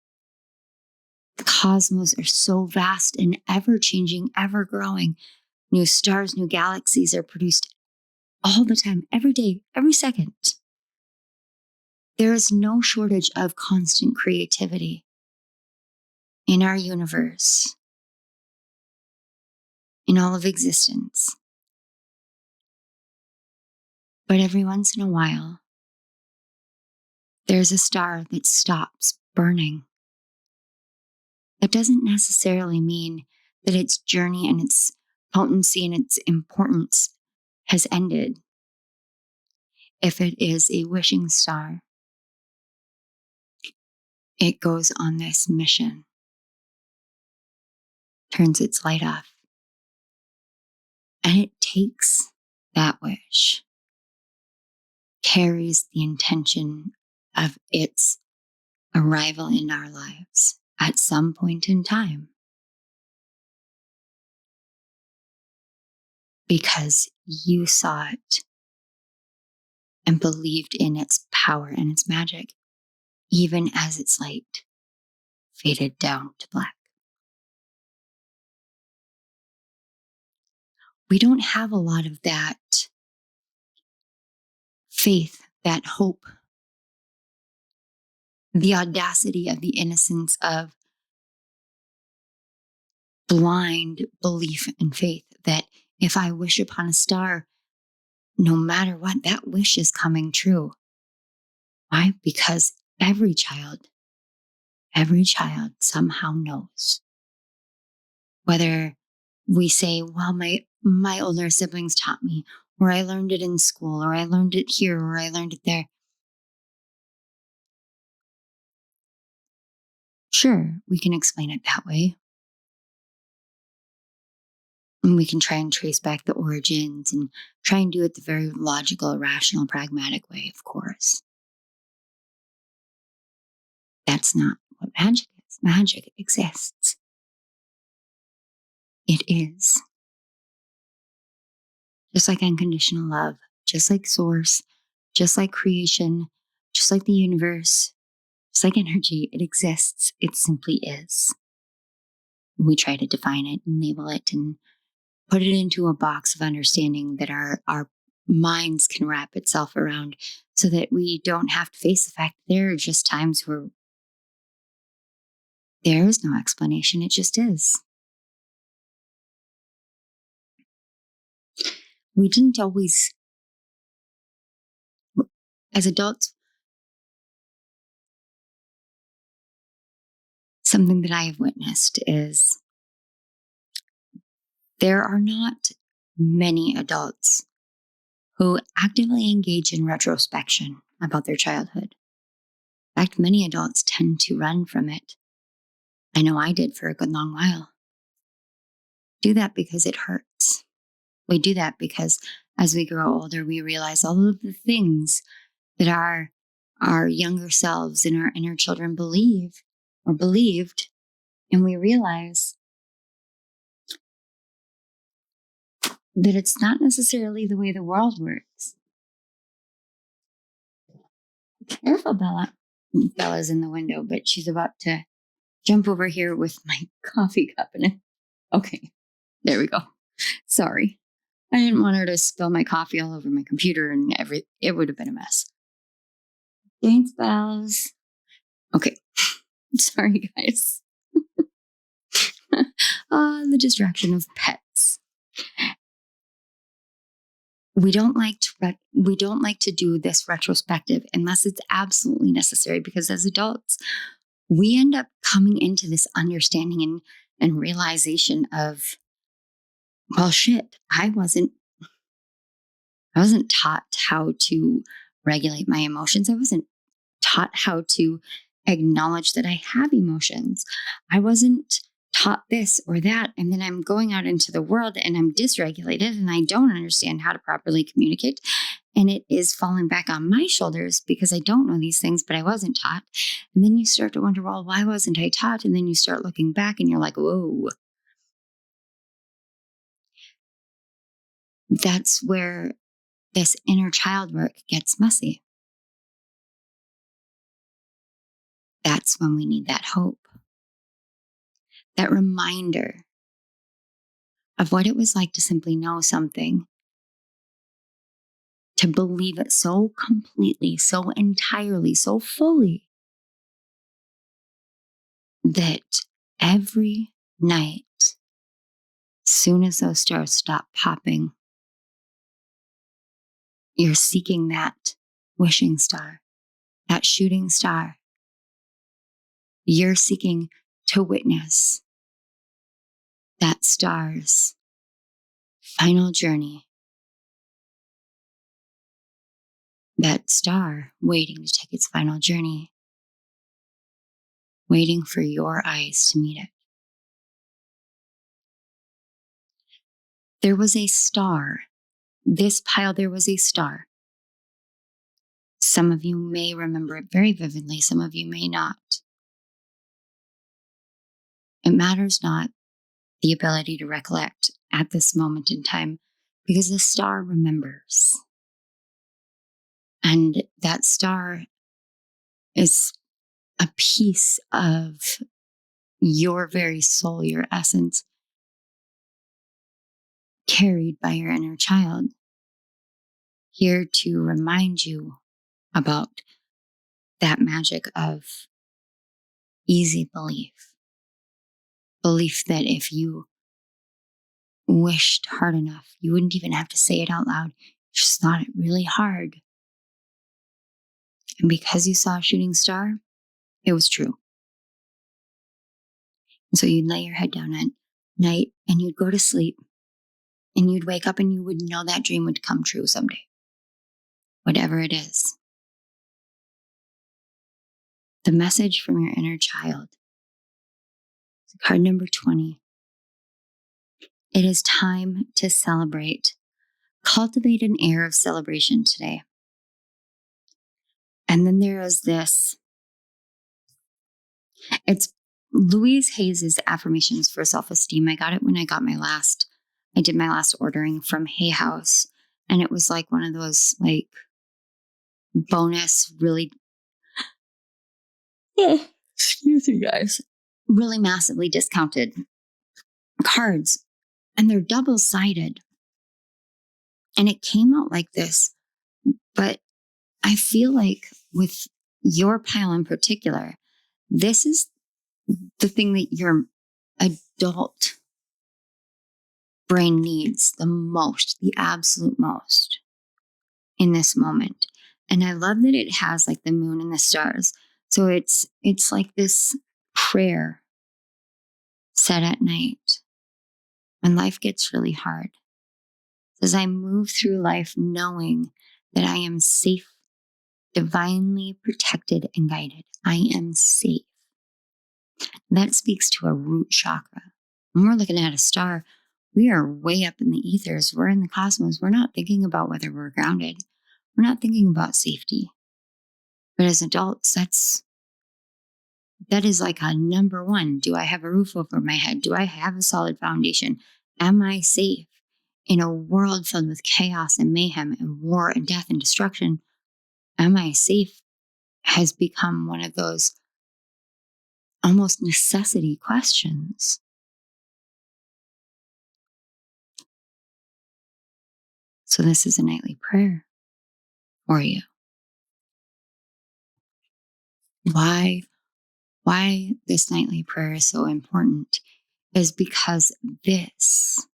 The cosmos are so vast and ever changing, ever growing. New stars, new galaxies are produced all the time, every day, every second. There is no shortage of constant creativity in our universe, in all of existence. But every once in a while, there's a star that stops burning. That doesn't necessarily mean that its journey and its potency and its importance has ended. If it is a wishing star, it goes on this mission, turns its light off, and it takes that wish, carries the intention of its arrival in our lives at some point in time. Because you saw it and believed in its power and its magic, even as its light faded down to black. We don't have a lot of that faith, that hope, the audacity of the innocence of blind belief and faith that if I wish upon a star, no matter what, that wish is coming true. Why? Because every child somehow knows. Whether we say, well, my older siblings taught me, or I learned it in school, or I learned it here, or I learned it there. Sure, we can explain it that way. And we can try and trace back the origins and try and do it the very logical, rational, pragmatic way, of course. That's not what magic is. Magic exists. It is. Just like unconditional love, just like source, just like creation, just like the universe, just like energy, it exists. It simply is. We try to define it and label it and put it into a box of understanding that our minds can wrap itself around so that we don't have to face the fact that there are just times where there is no explanation. It just is. We didn't always, as adults, something that I have witnessed is there are not many adults who actively engage in retrospection about their childhood. In fact, many adults tend to run from it. I know I did for a good long while. Do that because it hurts. We do that because as we grow older, we realize all of the things that our younger selves and our inner children believe or believed, and we realize that it's not necessarily the way the world works. Careful, Bella. Bella's in the window, but she's about to jump over here with my coffee cup in it. Okay, there we go. Sorry. I didn't want her to spill my coffee all over my computer and it would have been a mess. Thanks, Bells. Okay. Sorry, guys. The distraction of pets. We don't like to do this retrospective unless it's absolutely necessary, because as adults, we end up coming into this understanding and realization of, well, shit, I wasn't taught how to regulate my emotions. I wasn't taught how to acknowledge that I have emotions. I wasn't taught this or that. And then I'm going out into the world and I'm dysregulated and I don't understand how to properly communicate. And it is falling back on my shoulders because I don't know these things, but I wasn't taught. And then you start to wonder, well, why wasn't I taught? And then you start looking back and you're like, whoa. That's where this inner child work gets messy. That's when we need that hope, that reminder of what it was like to simply know something, to believe it so completely, so entirely, so fully, that every night, soon as those stars stop popping, you're seeking that wishing star, that shooting star. You're seeking to witness that star's final journey, that star waiting to take its final journey, waiting for your eyes to meet it. There was a star. This pile, there was a star. Some of you may remember it very vividly. Some of you may not. It matters not the ability to recollect at this moment in time, because the star remembers. And that star is a piece of your very soul, your essence, carried by your inner child, here to remind you about that magic of easy belief. Belief that if you wished hard enough, you wouldn't even have to say it out loud. You just thought it really hard. And because you saw a shooting star, it was true. And so you'd lay your head down at night and you'd go to sleep and you'd wake up and you would know that dream would come true someday. Whatever it is. The message from your inner child. Card number 20. It is time to celebrate. Cultivate an air of celebration today. And then there is this. It's Louise Hayes' affirmations for self-esteem. I got it when I did my last ordering from Hay House. And it was like one of those like bonus, really, excuse me guys, really massively discounted cards. And they're double-sided. And it came out like this. But I feel like with your pile in particular, this is the thing that your adult brain needs the most, the absolute most in this moment. And I love that it has like the moon and the stars. So it's like this prayer said at night when life gets really hard. As I move through life knowing that I am safe, divinely protected and guided. I am safe. That speaks to a root chakra. When we're looking at a star, we are way up in the ethers. We're in the cosmos. We're not thinking about whether we're grounded. We're not thinking about safety. But as adults, that is like a number one. Do I have a roof over my head? Do I have a solid foundation? Am I safe in a world filled with chaos and mayhem and war and death and destruction? Am I safe has become one of those almost necessity questions. So this is a nightly prayer for you. Why this nightly prayer is so important is because this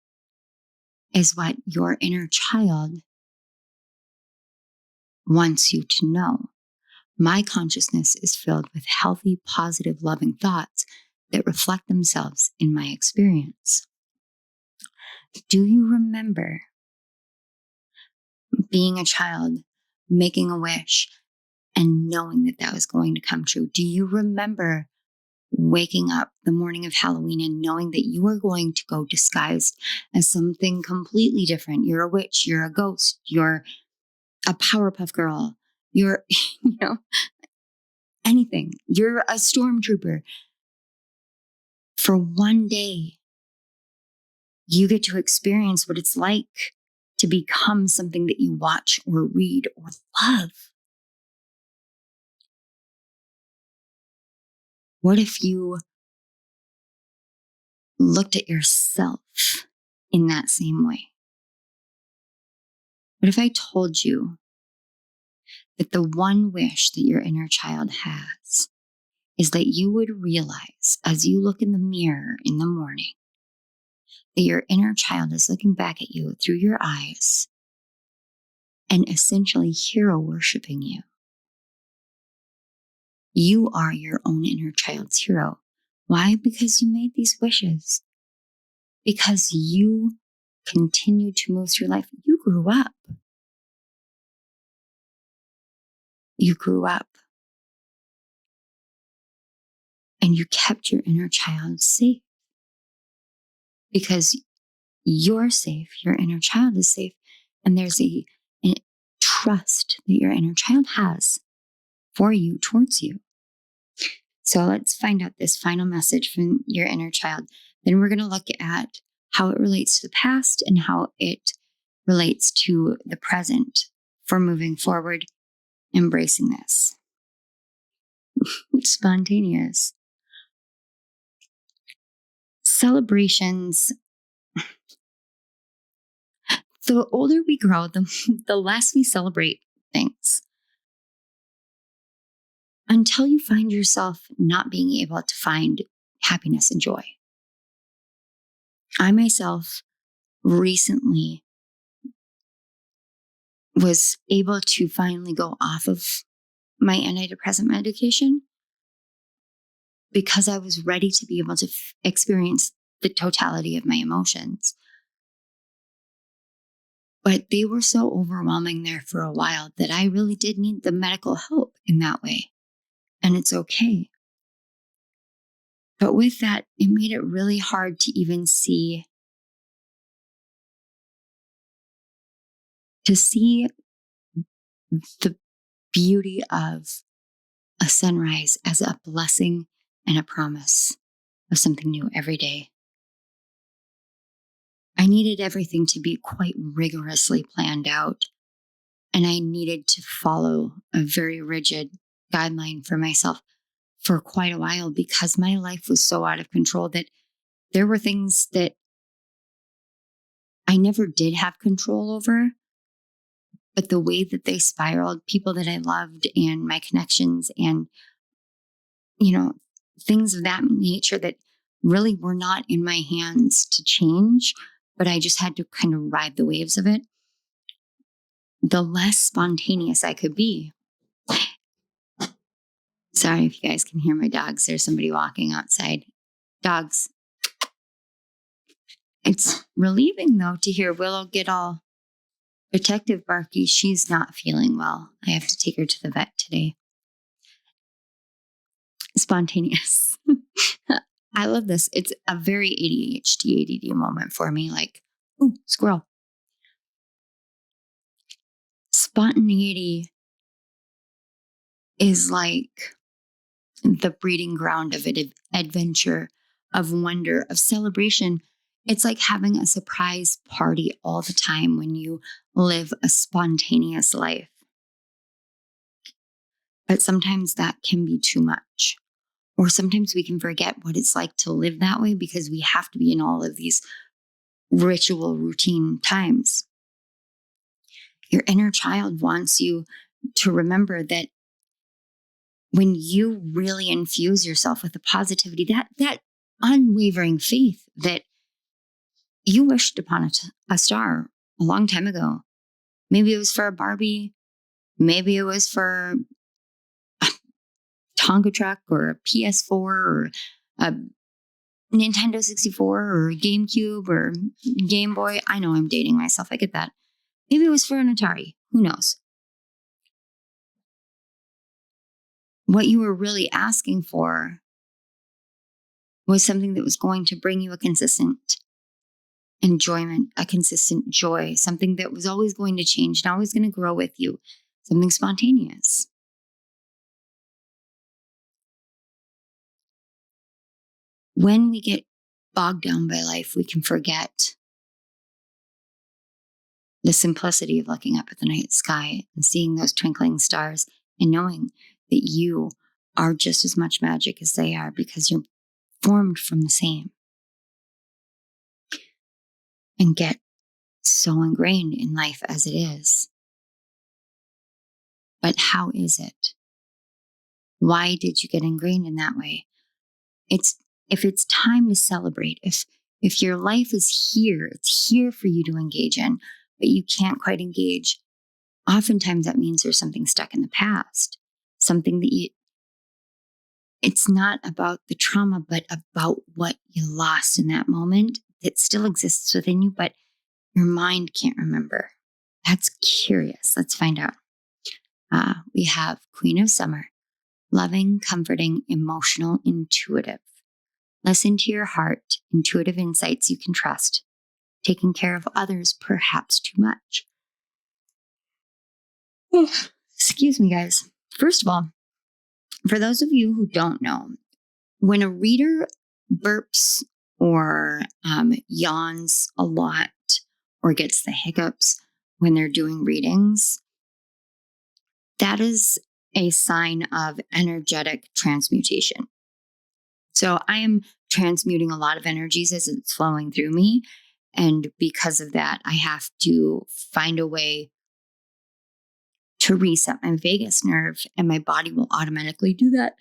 is what your inner child wants you to know. My consciousness is filled with healthy, positive, loving thoughts that reflect themselves in my experience. Do you remember being a child, making a wish, and knowing that that was going to come true? Do you remember waking up the morning of Halloween and knowing that you are going to go disguised as something completely different? You're a witch, you're a ghost, you're a Powerpuff Girl, you're, anything. You're a stormtrooper. For one day, you get to experience what it's like to become something that you watch or read or love. What if you looked at yourself in that same way? What if I told you that the one wish that your inner child has is that you would realize as you look in the mirror in the morning that your inner child is looking back at you through your eyes and essentially hero worshiping you? You are your own inner child's hero. Why? Because you made these wishes. Because you continue to move through life. You grew up. You grew up. And you kept your inner child safe. Because you're safe, your inner child is safe, and there's a trust that your inner child has for you, towards you. So let's find out this final message from your inner child. Then we're going to look at how it relates to the past and how it relates to the present for moving forward, embracing this. It's spontaneous. Celebrations. The older we grow, the less we celebrate things. Until you find yourself not being able to find happiness and joy. I myself recently was able to finally go off of my antidepressant medication because I was ready to be able to experience the totality of my emotions. But they were so overwhelming there for a while that I really did need the medical help in that way. And it's okay. But with that, it made it really hard to even see to see the beauty of a sunrise as a blessing and a promise of something new every day. I needed everything to be quite rigorously planned out, and I needed to follow a very rigid guideline for myself for quite a while because my life was so out of control that there were things that I never did have control over, but the way that they spiraled, people that I loved and my connections and, things of that nature that really were not in my hands to change, but I just had to kind of ride the waves of it. The less spontaneous I could be. Sorry if you guys can hear my dogs. There's somebody walking outside. Dogs. It's relieving, though, to hear Willow get all protective barky. She's not feeling well. I have to take her to the vet today. Spontaneous. I love this. It's a very ADHD, ADD moment for me. Like, ooh, squirrel. Spontaneity is like the breeding ground of adventure, of wonder, of celebration. It's like having a surprise party all the time when you live a spontaneous life. But sometimes that can be too much. Or sometimes we can forget what it's like to live that way because we have to be in all of these ritual routine times. Your inner child wants you to remember that when you really infuse yourself with the positivity, that unwavering faith that you wished upon a star a long time ago. Maybe it was for a Barbie. Maybe it was for a Tonka truck or a PS4 or a Nintendo 64 or a GameCube or Game Boy. I know I'm dating myself. I get that. Maybe it was for an Atari. Who knows? What you were really asking for was something that was going to bring you a consistent enjoyment, a consistent joy, something that was always going to change and always going to grow with you, something spontaneous. When we get bogged down by life, we can forget the simplicity of looking up at the night sky and seeing those twinkling stars and knowing that you are just as much magic as they are because you're formed from the same. And get so ingrained in life as it is. But how is it? Why did you get ingrained in that way? If it's time to celebrate, if your life is here, it's here for you to engage in, but you can't quite engage, oftentimes that means there's something stuck in the past, something that it's not about the trauma, but about what you lost in that moment that still exists within you, but your mind can't remember. That's curious. Let's find out. We have Queen of Summer, loving, comforting, emotional, intuitive. Listen to your heart, intuitive insights you can trust. Taking care of others, perhaps too much. Excuse me, guys. First of all, for those of you who don't know, when a reader burps or yawns a lot or gets the hiccups when they're doing readings, that is a sign of energetic transmutation. So I am transmuting a lot of energies as it's flowing through me. And because of that, I have to find a way to reset my vagus nerve, and my body will automatically do that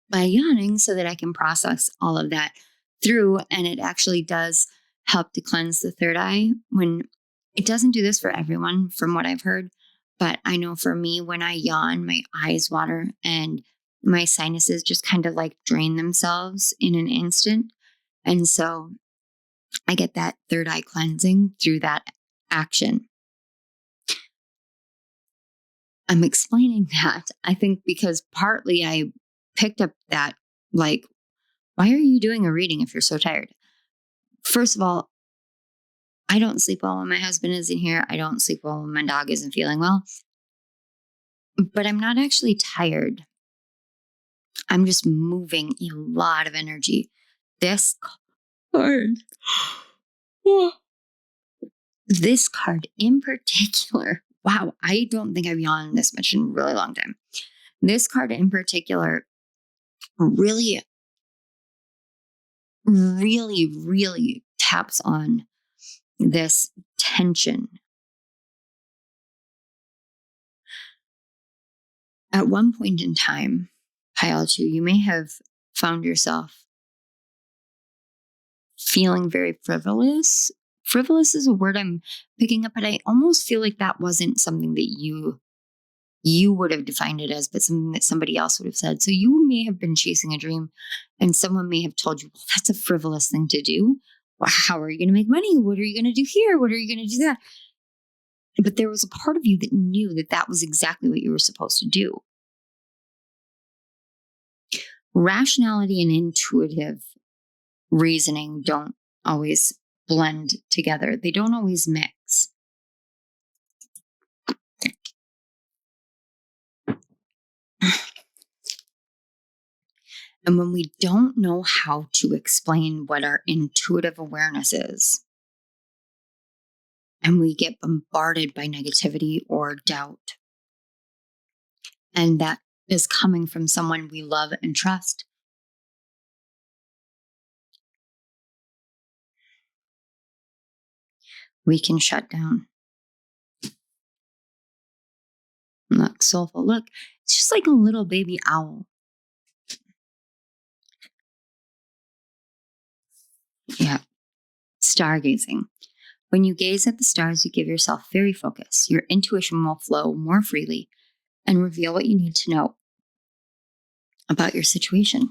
by yawning so that I can process all of that through. And it actually does help to cleanse the third eye. When it doesn't do this for everyone, from what I've heard, but I know for me, when I yawn, my eyes water and my sinuses just kind of like drain themselves in an instant. And so I get that third eye cleansing through that action. I'm explaining that, I think, because partly I picked up that, like, why are you doing a reading if you're so tired? First of all, I don't sleep well when my husband isn't here. I don't sleep well when my dog isn't feeling well. But I'm not actually tired. I'm just moving a lot of energy. This card, this card in particular, wow, I don't think I've yawned this much in a really long time. This card in particular really, really, really taps on this tension. At one point in time, pile 2, you may have found yourself feeling very frivolous. Frivolous is a word I'm picking up, but I almost feel like that wasn't something that you would have defined it as, but something that somebody else would have said. So you may have been chasing a dream and someone may have told you, well, that's a frivolous thing to do. Well, how are you going to make money? What are you going to do here? What are you going to do that? But there was a part of you that knew that that was exactly what you were supposed to do. Rationality and intuitive reasoning don't always blend together. They don't always mix. And when we don't know how to explain what our intuitive awareness is, and we get bombarded by negativity or doubt, and that is coming from someone we love and trust, we can shut down. Look, soulful, look, it's just like a little baby owl. Yeah, stargazing. When you gaze at the stars, you give yourself very focus. Your intuition will flow more freely and reveal what you need to know about your situation.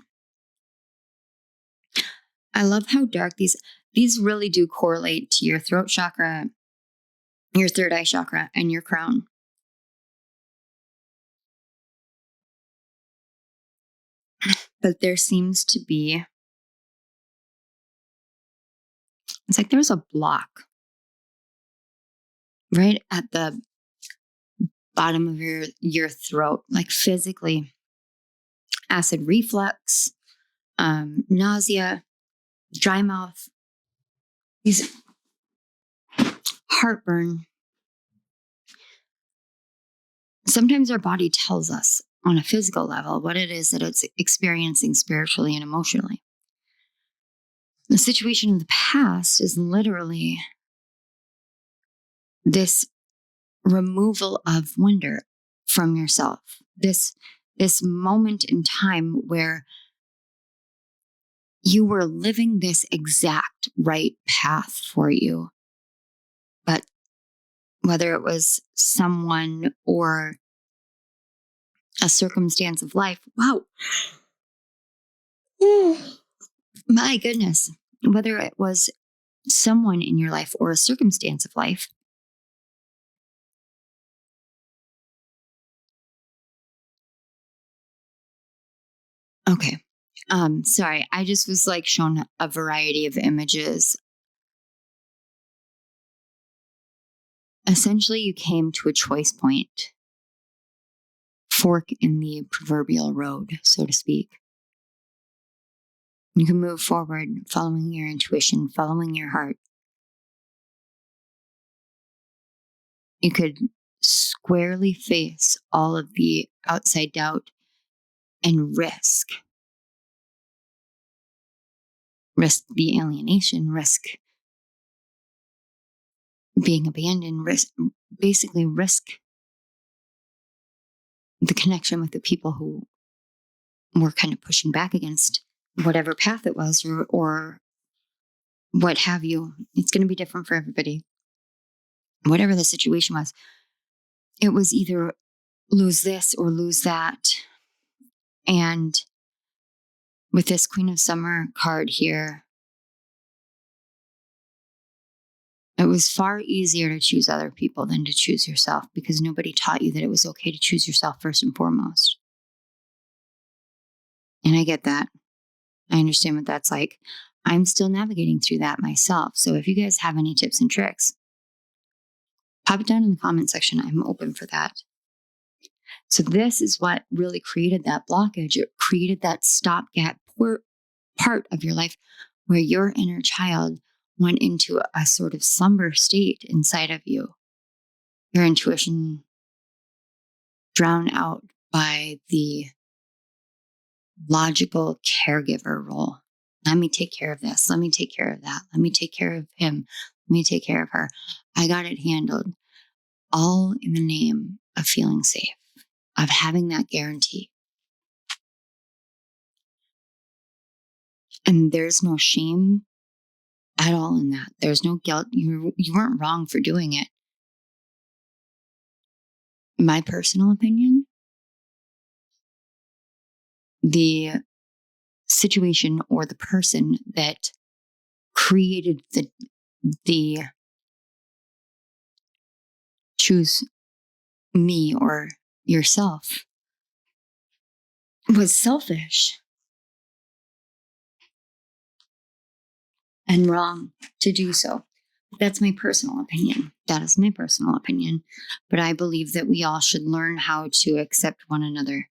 I love how dark these really do correlate to your throat chakra, your third eye chakra, and your crown. But there seems to be, it's like there's a block right at the bottom of your throat, like physically. Acid reflux, nausea, dry mouth, these heartburn. Sometimes our body tells us on a physical level what it is that it's experiencing spiritually and emotionally. The situation of the past is literally this removal of wonder from yourself. This moment in time where you were living this exact right path for you. But whether it was someone or a circumstance of life, wow. My goodness. Whether it was someone in your life or a circumstance of life, okay. Sorry, I just was like shown a variety of images. Essentially, you came to a choice point, fork in the proverbial road, so to speak. You can move forward following your intuition, following your heart. You could squarely face all of the outside doubt and risk the alienation, risk being abandoned, basically risk the connection with the people who were kind of pushing back against whatever path it was or what have you. It's going to be different for everybody. Whatever the situation was, it was either lose this or lose that. And with this Queen of Summer card here, it was far easier to choose other people than to choose yourself because nobody taught you that it was okay to choose yourself first and foremost. And I get that. I understand what that's like. I'm still navigating through that myself. So if you guys have any tips and tricks, pop it down in the comment section. I'm open for that. So this is what really created that blockage. It created that stopgap part of your life where your inner child went into a sort of slumber state inside of you. Your intuition drowned out by the logical caregiver role. Let me take care of this. Let me take care of that. Let me take care of him. Let me take care of her. I got it handled. All in the name of feeling safe, of having that guarantee. And there's no shame at all in that. There's no guilt. You weren't wrong for doing it. My personal opinion, the situation or the person that created the choose me or yourself was selfish and wrong to do so. That's my personal opinion. That is my personal opinion. But I believe that we all should learn how to accept one another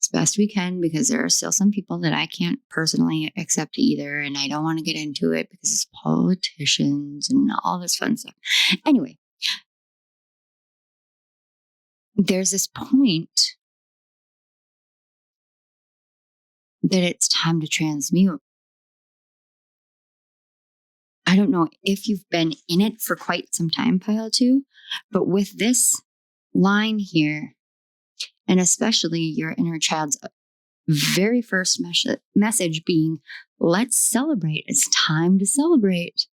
as best we can, because there are still some people that I can't personally accept either. And I don't want to get into it because it's politicians and all this fun stuff. Anyway, there's this point that it's time to transmute. I don't know if you've been in it for quite some time, Pile 2, but with this line here, and especially your inner child's very first message being, let's celebrate. It's time to celebrate.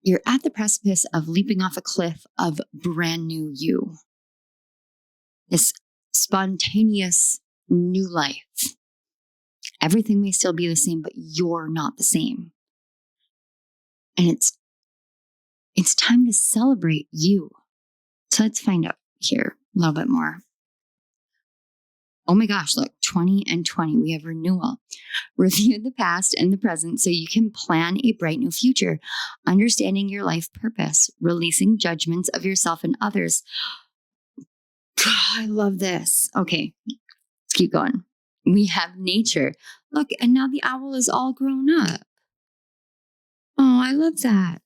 You're at the precipice of leaping off a cliff of brand new you. This spontaneous new life. Everything may still be the same, but you're not the same. And it's time to celebrate you. So let's find out here a little bit more. Oh my gosh, look, 20 and 20. We have renewal. Review the past and the present so you can plan a bright new future. Understanding your life purpose. Releasing judgments of yourself and others. I love this. Okay, let's keep going. We have nature. Look, and now the owl is all grown up. Oh, I love that.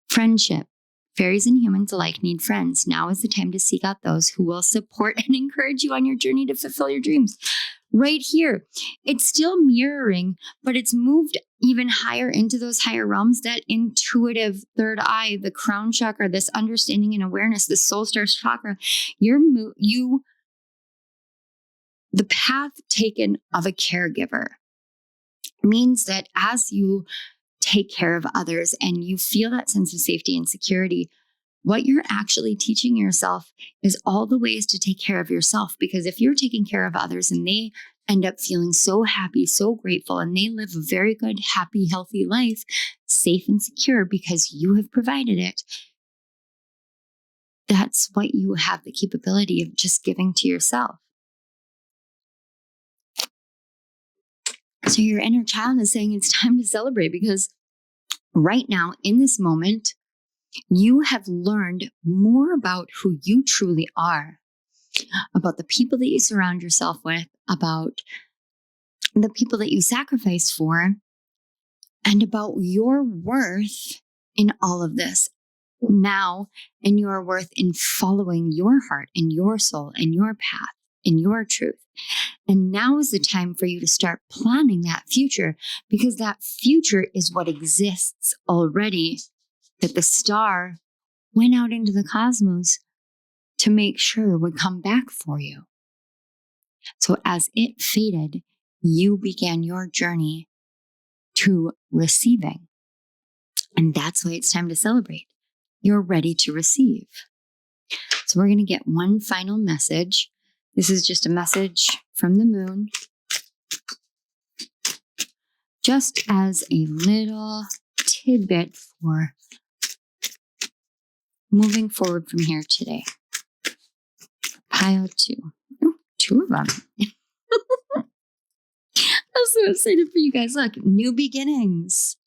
Friendship. Fairies and humans alike need friends. Now is the time to seek out those who will support and encourage you on your journey to fulfill your dreams. Right here, it's still mirroring, but it's moved even higher into those higher realms, that intuitive third eye, the crown chakra, this understanding and awareness, the soul star chakra. The path taken of a caregiver means that as you take care of others and you feel that sense of safety and security, what you're actually teaching yourself is all the ways to take care of yourself. Because if you're taking care of others and they end up feeling so happy, so grateful, and they live a very good, happy, healthy life, safe and secure because you have provided it, that's what you have the capability of just giving to yourself. So your inner child is saying it's time to celebrate, because right now, in this moment, you have learned more about who you truly are, about the people that you surround yourself with, about the people that you sacrifice for, and about your worth in all of this now, and your worth in following your heart and your soul and your path and your truth. And now is the time for you to start planning that future, because that future is what exists already, that the star went out into the cosmos to make sure would come back for you. So as it faded, you began your journey to receiving. And that's why it's time to celebrate. You're ready to receive. So we're going to get one final message. This is just a message from the moon, just as a little tidbit for moving forward from here today. Pile 2. Ooh, 2 of them. I'm so excited for you guys. Look, new beginnings,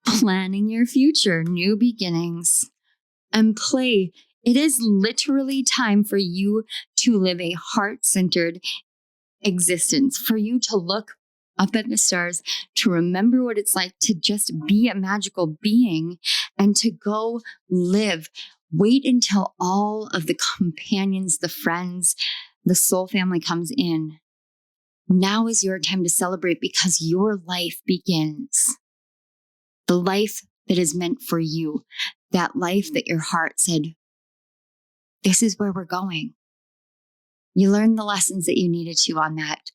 planning your future, new beginnings, and play. It is literally time for you to live a heart-centered existence, for you to look up at the stars, to remember what it's like to just be a magical being and to go live. Wait until all of the companions, the friends, the soul family comes in. Now is your time to celebrate because your life begins. The life that is meant for you, that life that your heart said, this is where we're going. You learned the lessons that you needed to on that,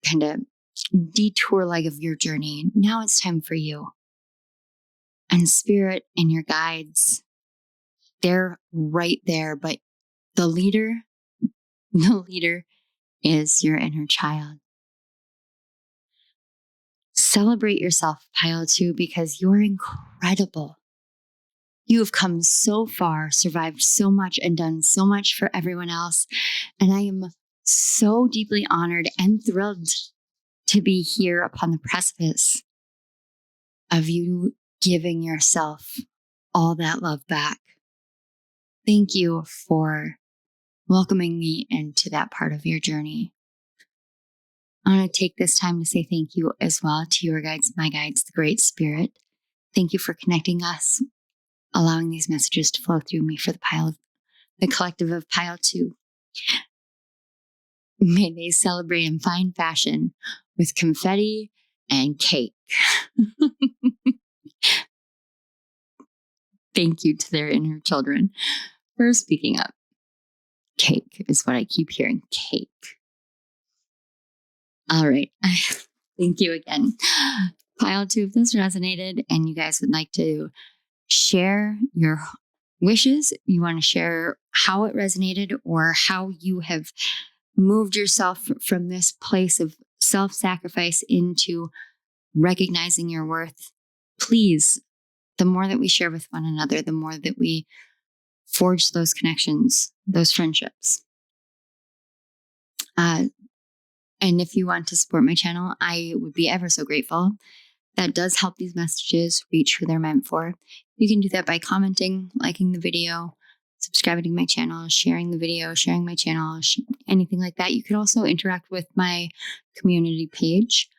kind of detour leg of your journey. Now it's time for you. And spirit and your guides, they're right there. But the leader is your inner child. Celebrate yourself, pile 2, because you're incredible. You have come so far, survived so much, and done so much for everyone else. And I am so deeply honored and thrilled to be here upon the precipice of you giving yourself all that love back. Thank you for welcoming me into that part of your journey. I want to take this time to say thank you as well to your guides, my guides, the Great Spirit. Thank you for connecting us, allowing these messages to flow through me for the collective of pile 2. May they celebrate in fine fashion with confetti and cake. Thank you to their inner children for speaking up. Cake is what I keep hearing. Cake. All right. Thank you again. Pile 2, if this resonated and you guys would like to share your wishes, you want to share how it resonated or how you have moved yourself from this place of self-sacrifice into recognizing your worth, please, the more that we share with one another, the more that we forge those connections, those friendships. And if you want to support my channel, I would be ever so grateful. That does help these messages reach who they're meant for. You can do that by commenting, liking the video, subscribing to my channel, sharing the video, sharing my channel, anything like that. You could also interact with my community page,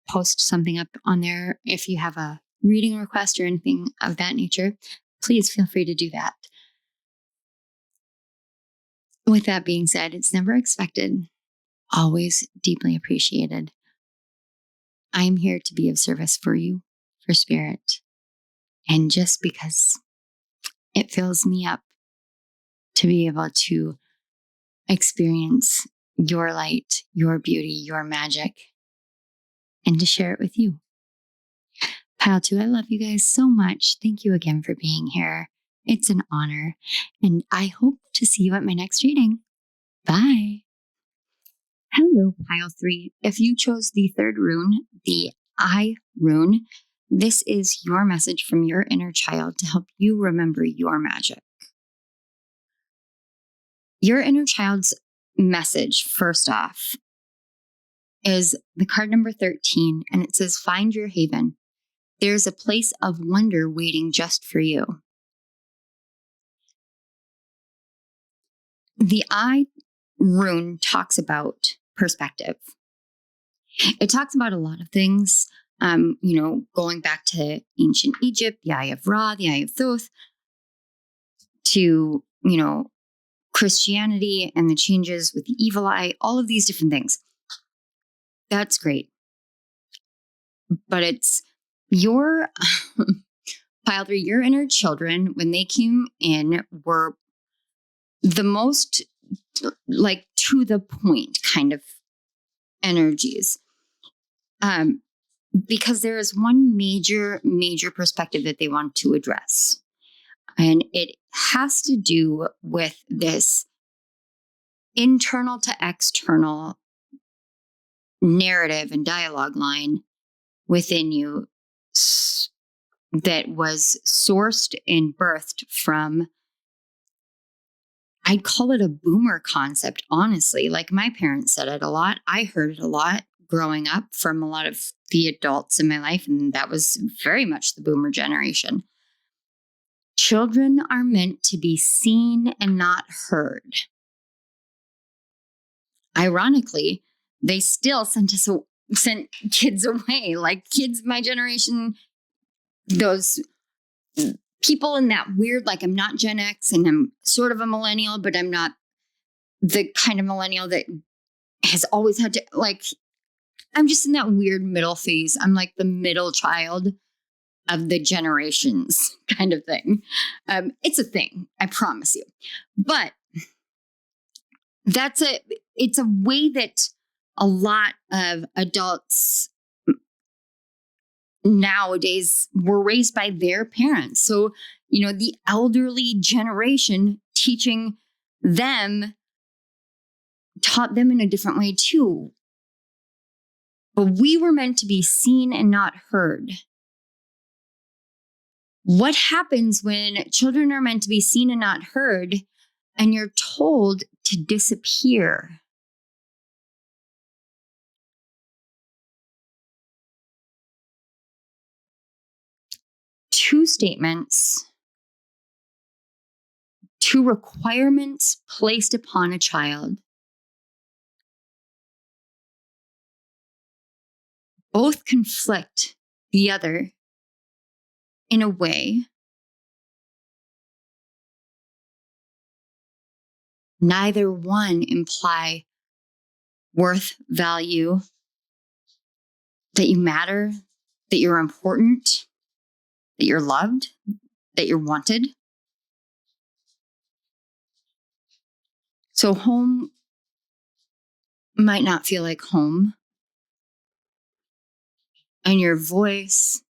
post something up on there. If you have a reading request or anything of that nature, please feel free to do that. With that being said, it's never expected, always deeply appreciated. I am here to be of service for you, for spirit. And just because it fills me up to be able to experience your light, your beauty, your magic, and to share it with you. Pile 2, I love you guys so much. Thank you again for being here. It's an honor. And I hope to see you at my next reading. Bye. Hello, Pile 3. If you chose the third rune, the I rune, this is your message from your inner child to help you remember your magic. Your inner child's message, first off, is the card number 13, and it says, find your haven. There's a place of wonder waiting just for you. The I rune talks about perspective. It talks about a lot of things, going back to ancient Egypt, the Eye of Ra, the Eye of Thoth, to, Christianity and the changes with the evil eye, all of these different things. That's great. But it's your Pile 3, your inner children, when they came in, were the most to the point kind of energies. Because there is one major perspective that they want to address. And it has to do with this internal to external narrative and dialogue line within you that was sourced and birthed from I'd call it a boomer concept, honestly. Like my parents said it a lot. I heard it a lot growing up from a lot of the adults in my life. And that was very much the boomer generation. Children are meant to be seen and not heard. Ironically, they still sent kids away. Like kids, my generation, those people in that weird, like I'm not Gen X and I'm sort of a millennial, but I'm not the kind of millennial that has always had to, like, I'm just in that weird middle phase. I'm like the middle child of the generations kind of thing. It's a thing, I promise you. But it's a way that a lot of adults nowadays were raised by their parents. So, the elderly generation taught them in a different way too. But we were meant to be seen and not heard. What happens when children are meant to be seen and not heard, and you're told to disappear? Two statements, two requirements placed upon a child, both conflict the other in a way. Neither one imply worth, value, that you matter, that you're important, that you're loved, that you're wanted. So home might not feel like home. And your voice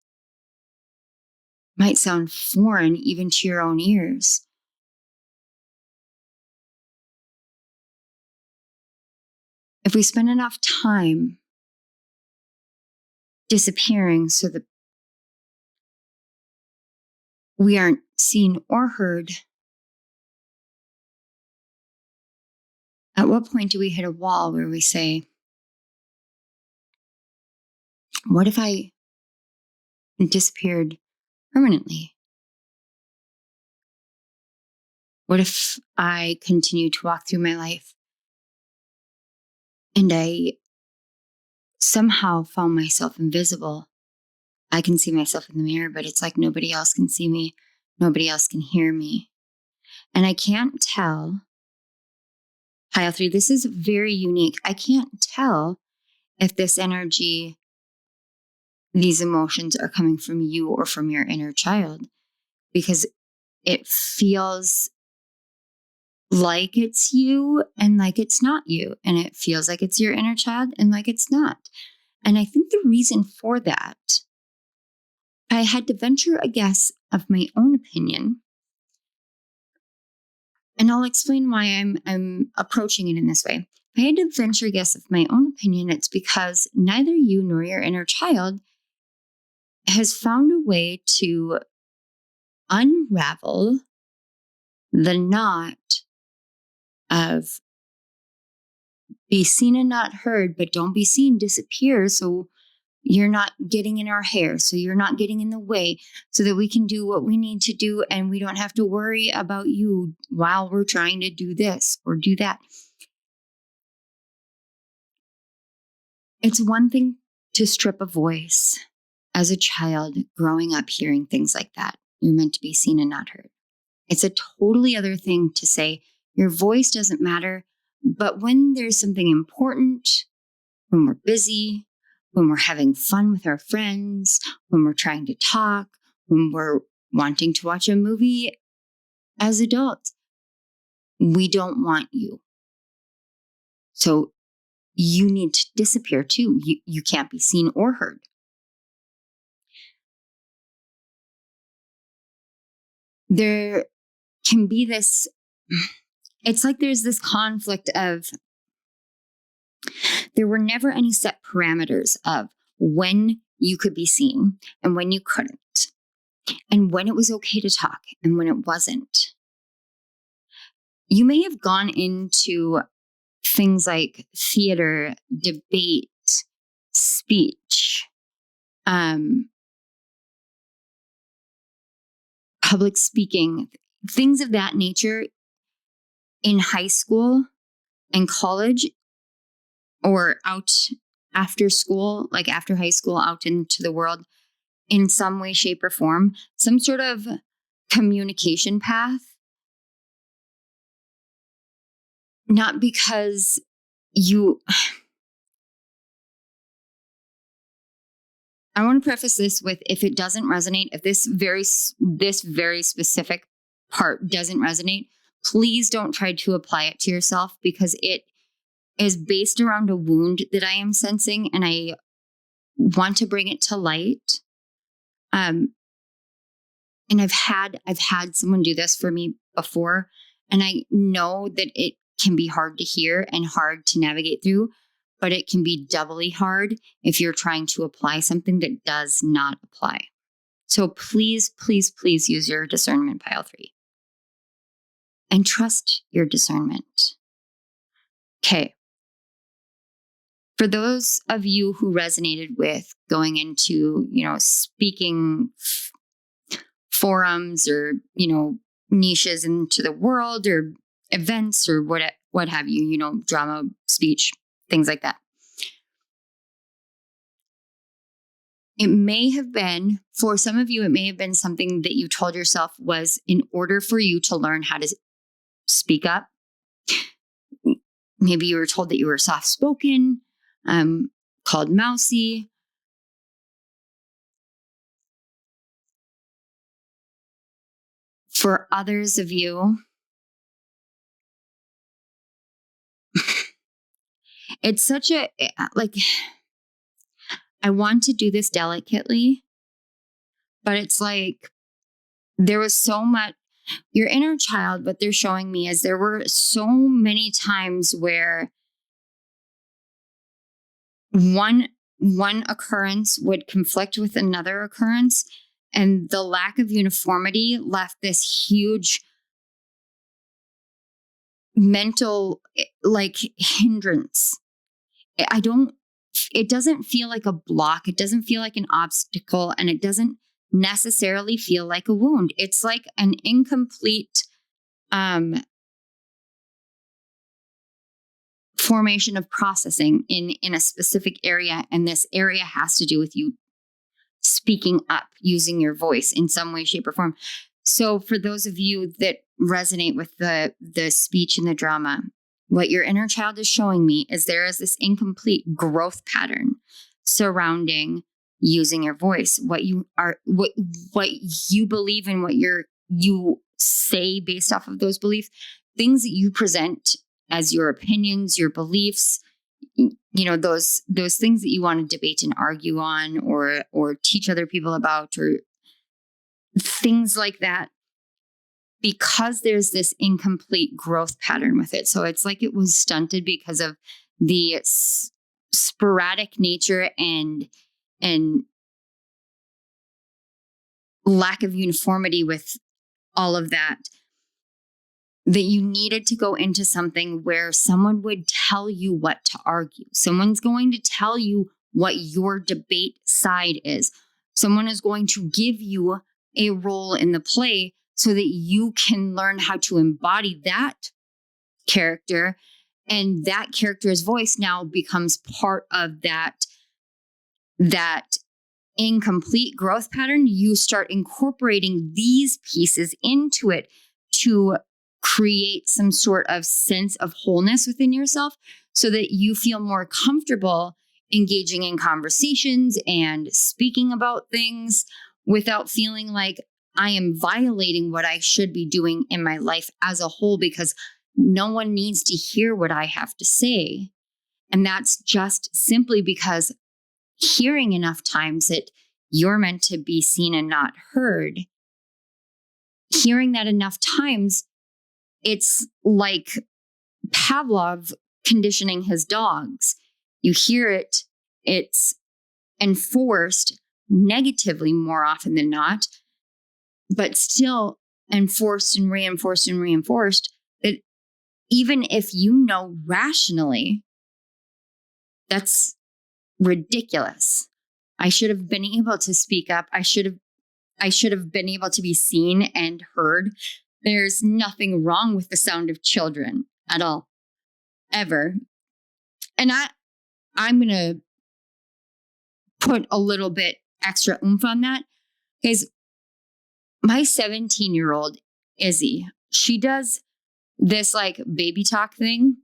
might sound foreign even to your own ears. If we spend enough time disappearing so that we aren't seen or heard, at what point do we hit a wall where we say, what if I disappeared permanently? What if I continue to walk through my life and I somehow found myself invisible? I can see myself in the mirror, but it's like nobody else can see me. Nobody else can hear me. And I can't tell, pile 3, this is very unique. I can't tell if this energy, these emotions are coming from you or from your inner child, because it feels like it's you and like it's not you. And it feels like it's your inner child and like it's not. And I think the reason for that, I had to venture a guess of my own opinion. And I'll explain why I'm approaching it in this way. If I had to venture a guess of my own opinion, it's because neither you nor your inner child has found a way to unravel the knot of be seen and not heard, but don't be seen, disappear. So you're not getting in our hair. So you're not getting in the way so that we can do what we need to do. And we don't have to worry about you while we're trying to do this or do that. It's one thing to strip a voice as a child growing up hearing things like that. You're meant to be seen and not heard. It's a totally other thing to say your voice doesn't matter, but when there's something important, when we're busy, when we're having fun with our friends, when we're trying to talk, when we're wanting to watch a movie as adults, we don't want you. So you need to disappear too. You can't be seen or heard. There can be this, it's like there's this conflict of, there were never any set parameters of when you could be seen and when you couldn't, and when it was okay to talk and when it wasn't. you may have gone into things like theater, debate, speech, public speaking, things of that nature in high school and college, or out after school, like after high school, out into the world in some way, shape, or form, some sort of communication path. Not because I want to preface this with, if it doesn't resonate, if this very specific part doesn't resonate, please don't try to apply it to yourself, because it is based around a wound that I am sensing, and I want to bring it to light. And I've had someone do this for me before, and I know that it can be hard to hear and hard to navigate through, but it can be doubly hard if you're trying to apply something that does not apply. So please, please, please use your discernment, pile 3, and trust your discernment. Okay. For those of you who resonated with going into, speaking forums, or, niches into the world, or events, or what have you, drama, speech, things like that. It may have been, for some of you, it may have been something that you told yourself was, in order for you to learn how to speak up. Maybe you were told that you were soft-spoken, called mousy. For others of you, it's such a, I want to do this delicately, but it's like, there was so much, your inner child, what they're showing me is there were so many times where one occurrence would conflict with another occurrence, and the lack of uniformity left this huge mental hindrance. It doesn't feel like a block. It doesn't feel like an obstacle, and it doesn't necessarily feel like a wound. It's like an incomplete formation of processing in a specific area. And this area has to do with you speaking up, using your voice in some way, shape, or form. So for those of you that resonate with the speech and the drama, what your inner child is showing me is there is this incomplete growth pattern surrounding using your voice, what you believe in, what you say based off of those beliefs, things that you present as your opinions, your beliefs, those things that you want to debate and argue on, or teach other people about, or things like that, because there's this incomplete growth pattern with it. So it's like it was stunted because of the sporadic nature and lack of uniformity with all of that you needed to go into something where someone would tell you what to argue. Someone's going to tell you what your debate side is. Someone is going to give you a role in the play so that you can learn how to embody that character, and that character's voice now becomes part of that incomplete growth pattern. You start incorporating these pieces into it to create some sort of sense of wholeness within yourself, so that you feel more comfortable engaging in conversations and speaking about things without feeling like I am violating what I should be doing in my life as a whole, because no one needs to hear what I have to say. And that's just simply because hearing enough times that you're meant to be seen and not heard, hearing that enough times, it's like Pavlov conditioning his dogs. You hear it, it's enforced negatively more often than not, but still enforced and reinforced that even if you know rationally, that's ridiculous. I should have been able to speak up. I should have been able to be seen and heard. There's nothing wrong with the sound of children at all, ever. And I'm going to put a little bit extra oomph on that, because my 17-year-old Izzy, she does this like baby talk thing.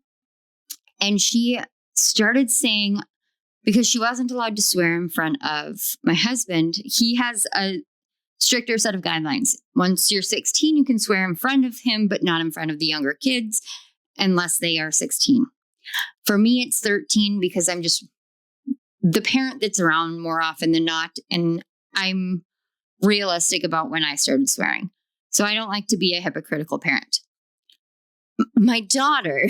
And she started saying, because she wasn't allowed to swear in front of my husband, he has a stricter set of guidelines. Once you're 16, you can swear in front of him, but not in front of the younger kids unless they are 16. For me, it's 13 because I'm just the parent that's around more often than not. And I'm realistic about when I started swearing. So I don't like to be a hypocritical parent. My daughter,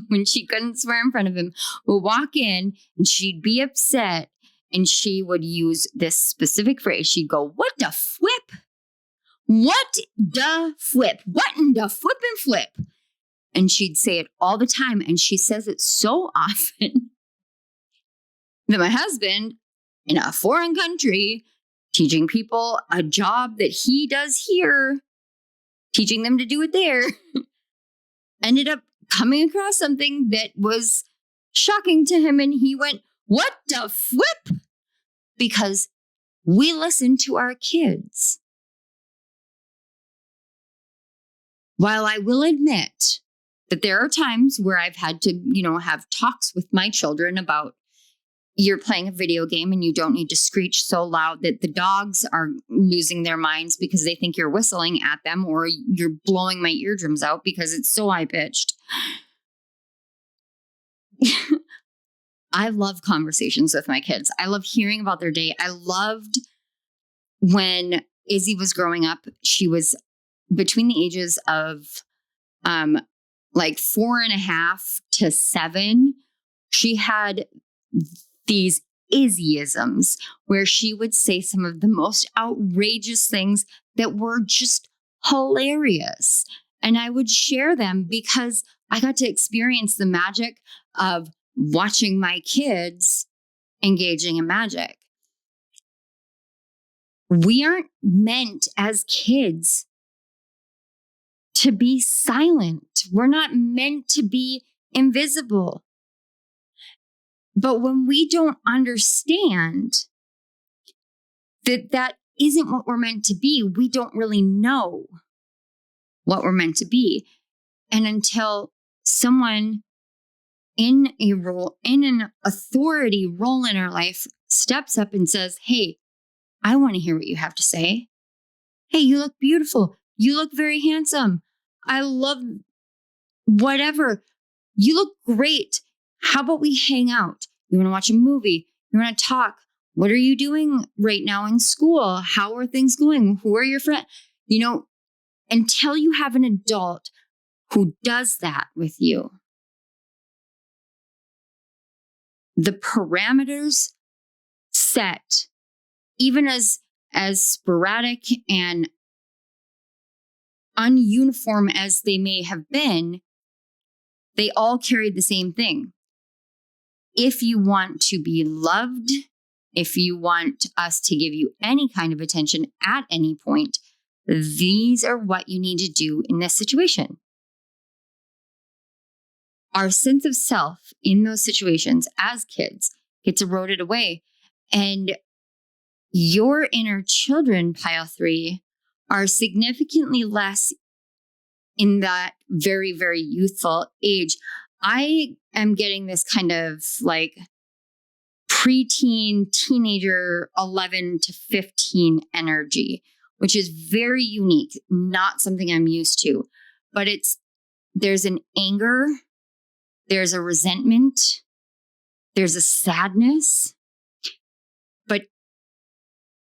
when she couldn't swear in front of him, would walk in and she'd be upset and she would use this specific phrase. She'd go, "What the flip? What the flip? What in the flippin' flip?" And she'd say it all the time. And she says it so often that my husband, in a foreign country, teaching people a job that he does here, teaching them to do it there, ended up coming across something that was shocking to him. And he went, "What the flip?" Because we listen to our kids. While I will admit that there are times where I've had to, have talks with my children about, you're playing a video game and you don't need to screech so loud that the dogs are losing their minds because they think you're whistling at them, or you're blowing my eardrums out because it's so high pitched. I love conversations with my kids. I love hearing about their day. I loved when Izzy was growing up. She was between the ages of 4.5 to 7. She had these Izzyisms where she would say some of the most outrageous things that were just hilarious. And I would share them because I got to experience the magic of watching my kids engaging in magic. We aren't meant as kids to be silent. We're not meant to be invisible. But when we don't understand that that isn't what we're meant to be, we don't really know what we're meant to be. And until someone in an authority role in our life steps up and says, "Hey, I want to hear what you have to say. Hey, you look beautiful. You look very handsome. I love whatever. You look great. How about we hang out? You want to watch a movie? You want to talk? What are you doing right now in school? How are things going? Who are your friends?" Until you have an adult who does that with you, the parameters set, even as sporadic and ununiform as they may have been, they all carried the same thing. If you want to be loved, if you want us to give you any kind of attention at any point, these are what you need to do in this situation. Our sense of self in those situations as kids gets eroded away. And your inner children, pile 3, are significantly less in that very, very youthful age. I am getting this kind of like preteen, teenager, 11 to 15 energy, which is very unique, not something I'm used to. But there's an anger, there's a resentment, there's a sadness. But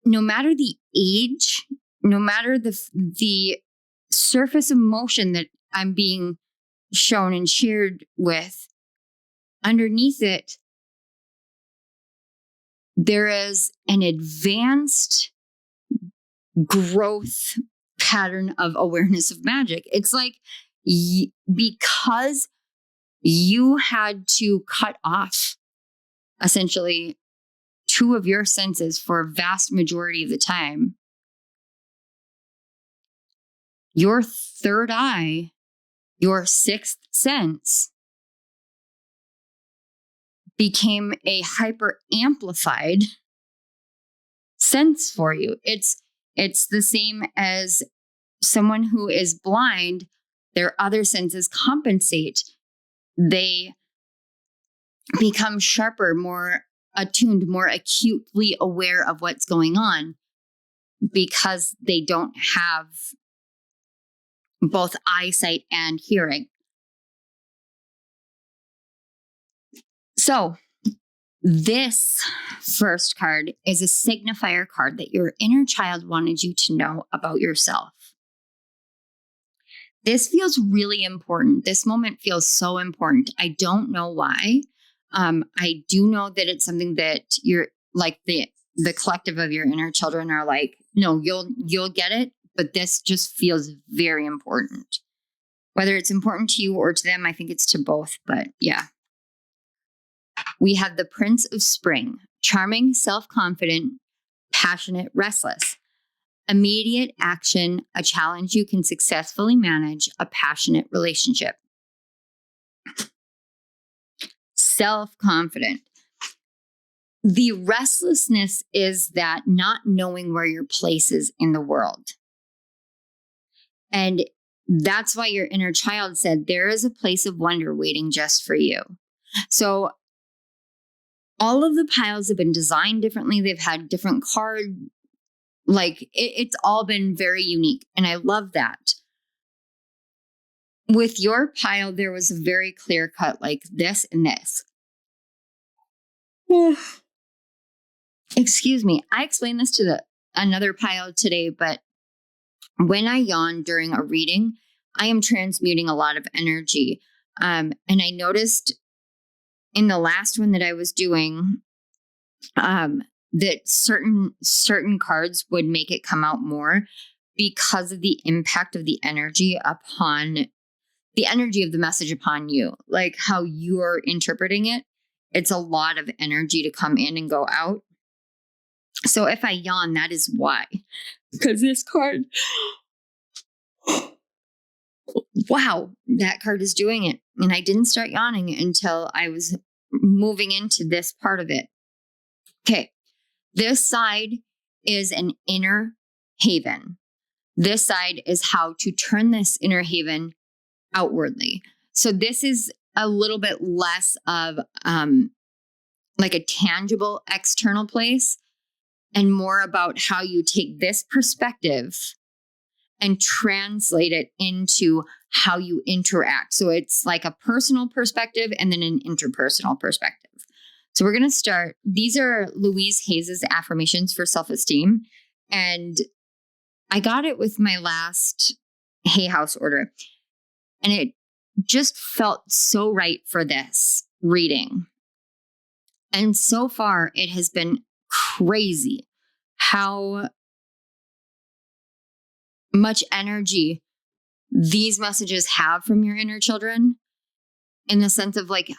no matter the age, no matter the surface emotion that I'm being shown and shared with, underneath it, there is an advanced growth pattern of awareness of magic. It's like because you had to cut off essentially two of your senses for a vast majority of the time, your third eye, your sixth sense, became a hyper amplified sense for you. It's the same as someone who is blind. Their other senses compensate. They become sharper, more attuned, more acutely aware of what's going on because they don't have both eyesight and hearing. So this first card is a signifier card that your inner child wanted you to know about yourself. This feels really important. This moment feels so important. I don't know why. I do know that it's something that you're like the collective of your inner children are like, no, you'll get it. But this just feels very important. Whether it's important to you or to them, I think it's to both. But yeah. We have the Prince of Spring, charming, self-confident, passionate, restless. Immediate action, a challenge you can successfully manage, a passionate relationship. Self-confident. The restlessness is that not knowing where your place is in the world. And that's why your inner child said, there is a place of wonder waiting just for you. So all of the piles have been designed differently. They've had different cards. Like it's all been very unique. And I love that. With your pile, there was a very clear cut, like this and this. Excuse me. I explained this to another pile today, but when I yawn during a reading, I am transmuting a lot of energy. And I noticed in the last one that I was doing, that certain cards would make it come out more because of the impact of the energy of the message upon you, like how you're interpreting it. It's a lot of energy to come in and go out. So if I yawn, that is why. Because this card, wow, that card is doing it. And I didn't start yawning until I was moving into this part of it. Okay. This side is an inner haven. This side is how to turn this inner haven outwardly. So this is a little bit less of like a tangible external place and more about how you take this perspective and translate it into how you interact. So it's like a personal perspective and then an interpersonal perspective. So we're going to start. These are Louise Hayes's affirmations for self-esteem. And I got it with my last Hay House order. And it just felt so right for this reading. And so far, it has been crazy how much energy these messages have from your inner children, in the sense of like,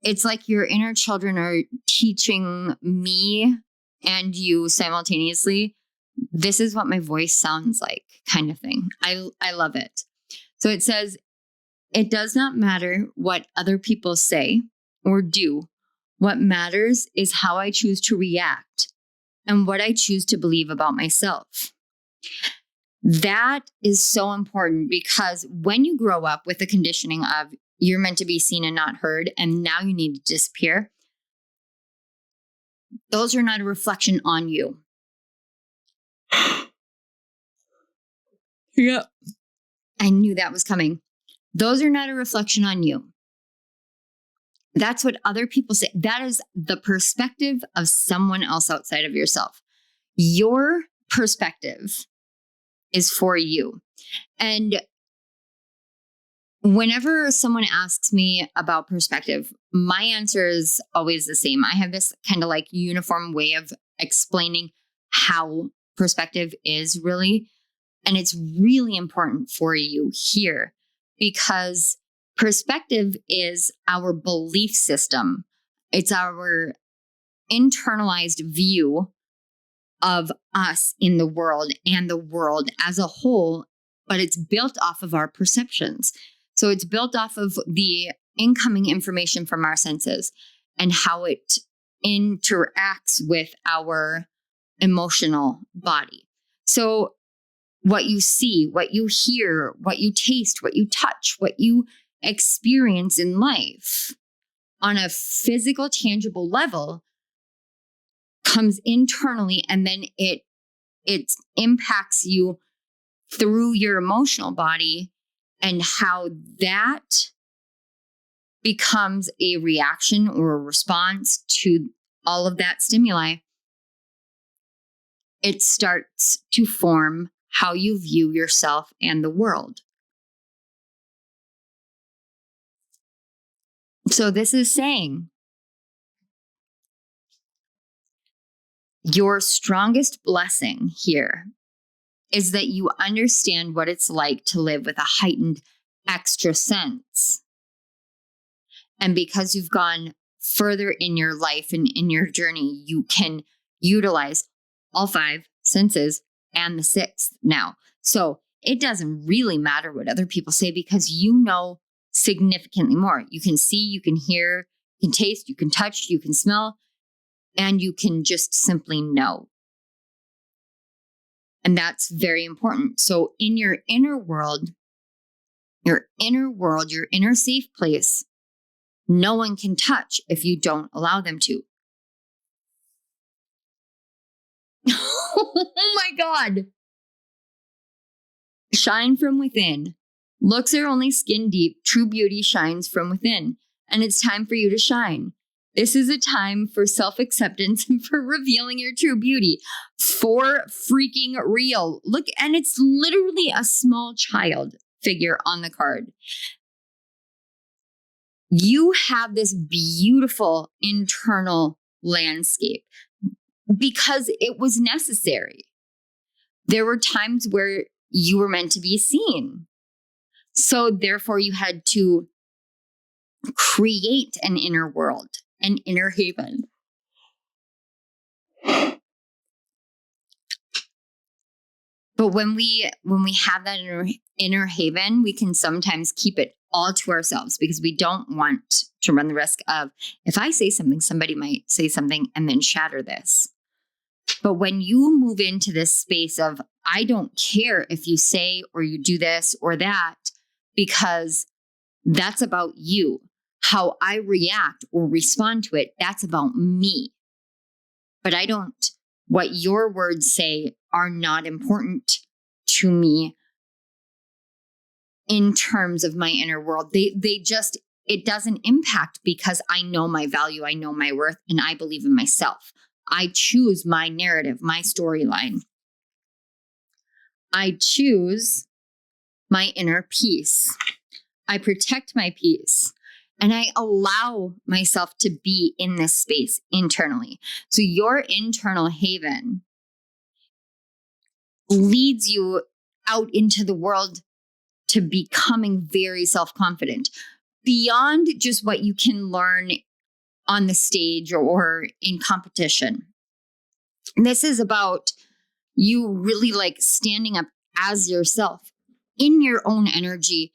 it's like your inner children are teaching me and you simultaneously, this is what my voice sounds like, kind of thing. I love it. So it says, it does not matter what other people say or do. What matters is how I choose to react and what I choose to believe about myself. That is so important, because when you grow up with the conditioning of you're meant to be seen and not heard, and now you need to disappear, those are not a reflection on you. Yep. I knew that was coming. Those are not a reflection on you. That's what other people say. That is the perspective of someone else outside of yourself. Your perspective is for you. And whenever someone asks me about perspective, my answer is always the same. I have this kind of like uniform way of explaining how perspective is really, and it's really important for you here. because perspective is our belief system. It's our internalized view of us in the world and the world as a whole, but it's built off of our perceptions. So it's built off of the incoming information from our senses and how it interacts with our emotional body. So what you see, what you hear, what you taste, what you touch, what you experience in life on a physical, tangible level comes internally, and then it impacts you through your emotional body, and how that becomes a reaction or a response to all of that stimuli. It starts to form how you view yourself and the world. So this is saying your strongest blessing here is that you understand what it's like to live with a heightened extra sense. And because you've gone further in your life and in your journey, you can utilize all 5 senses and the 6th now. So it doesn't really matter what other people say, because you know significantly more. You can see, you can hear, you can taste, you can touch, you can smell, and you can just simply know. And that's very important. So in your inner world, your inner safe place, no one can touch if you don't allow them to. Oh my God. Shine from within. Looks are only skin deep. True beauty shines from within. And it's time for you to shine. This is a time for self-acceptance and for revealing your true beauty. For freaking real. Look, and it's literally a small child figure on the card. You have this beautiful internal landscape because it was necessary. There were times where you were meant to be seen. So therefore you had to create an inner world, an inner haven. But when we have that inner haven, we can sometimes keep it all to ourselves because we don't want to run the risk of, if I say something, somebody might say something and then shatter this. But when you move into this space of, I don't care if you say or you do this or that, because that's about you. How I react or respond to it, that's about me. But what your words say are not important to me in terms of my inner world. It doesn't impact, because I know my value, I know my worth, and I believe in myself. I choose my narrative, my storyline. I choose my inner peace. I protect my peace. And I allow myself to be in this space internally. So your internal haven leads you out into the world to becoming very self-confident, beyond just what you can learn on the stage or in competition. This is about you really standing up as yourself in your own energy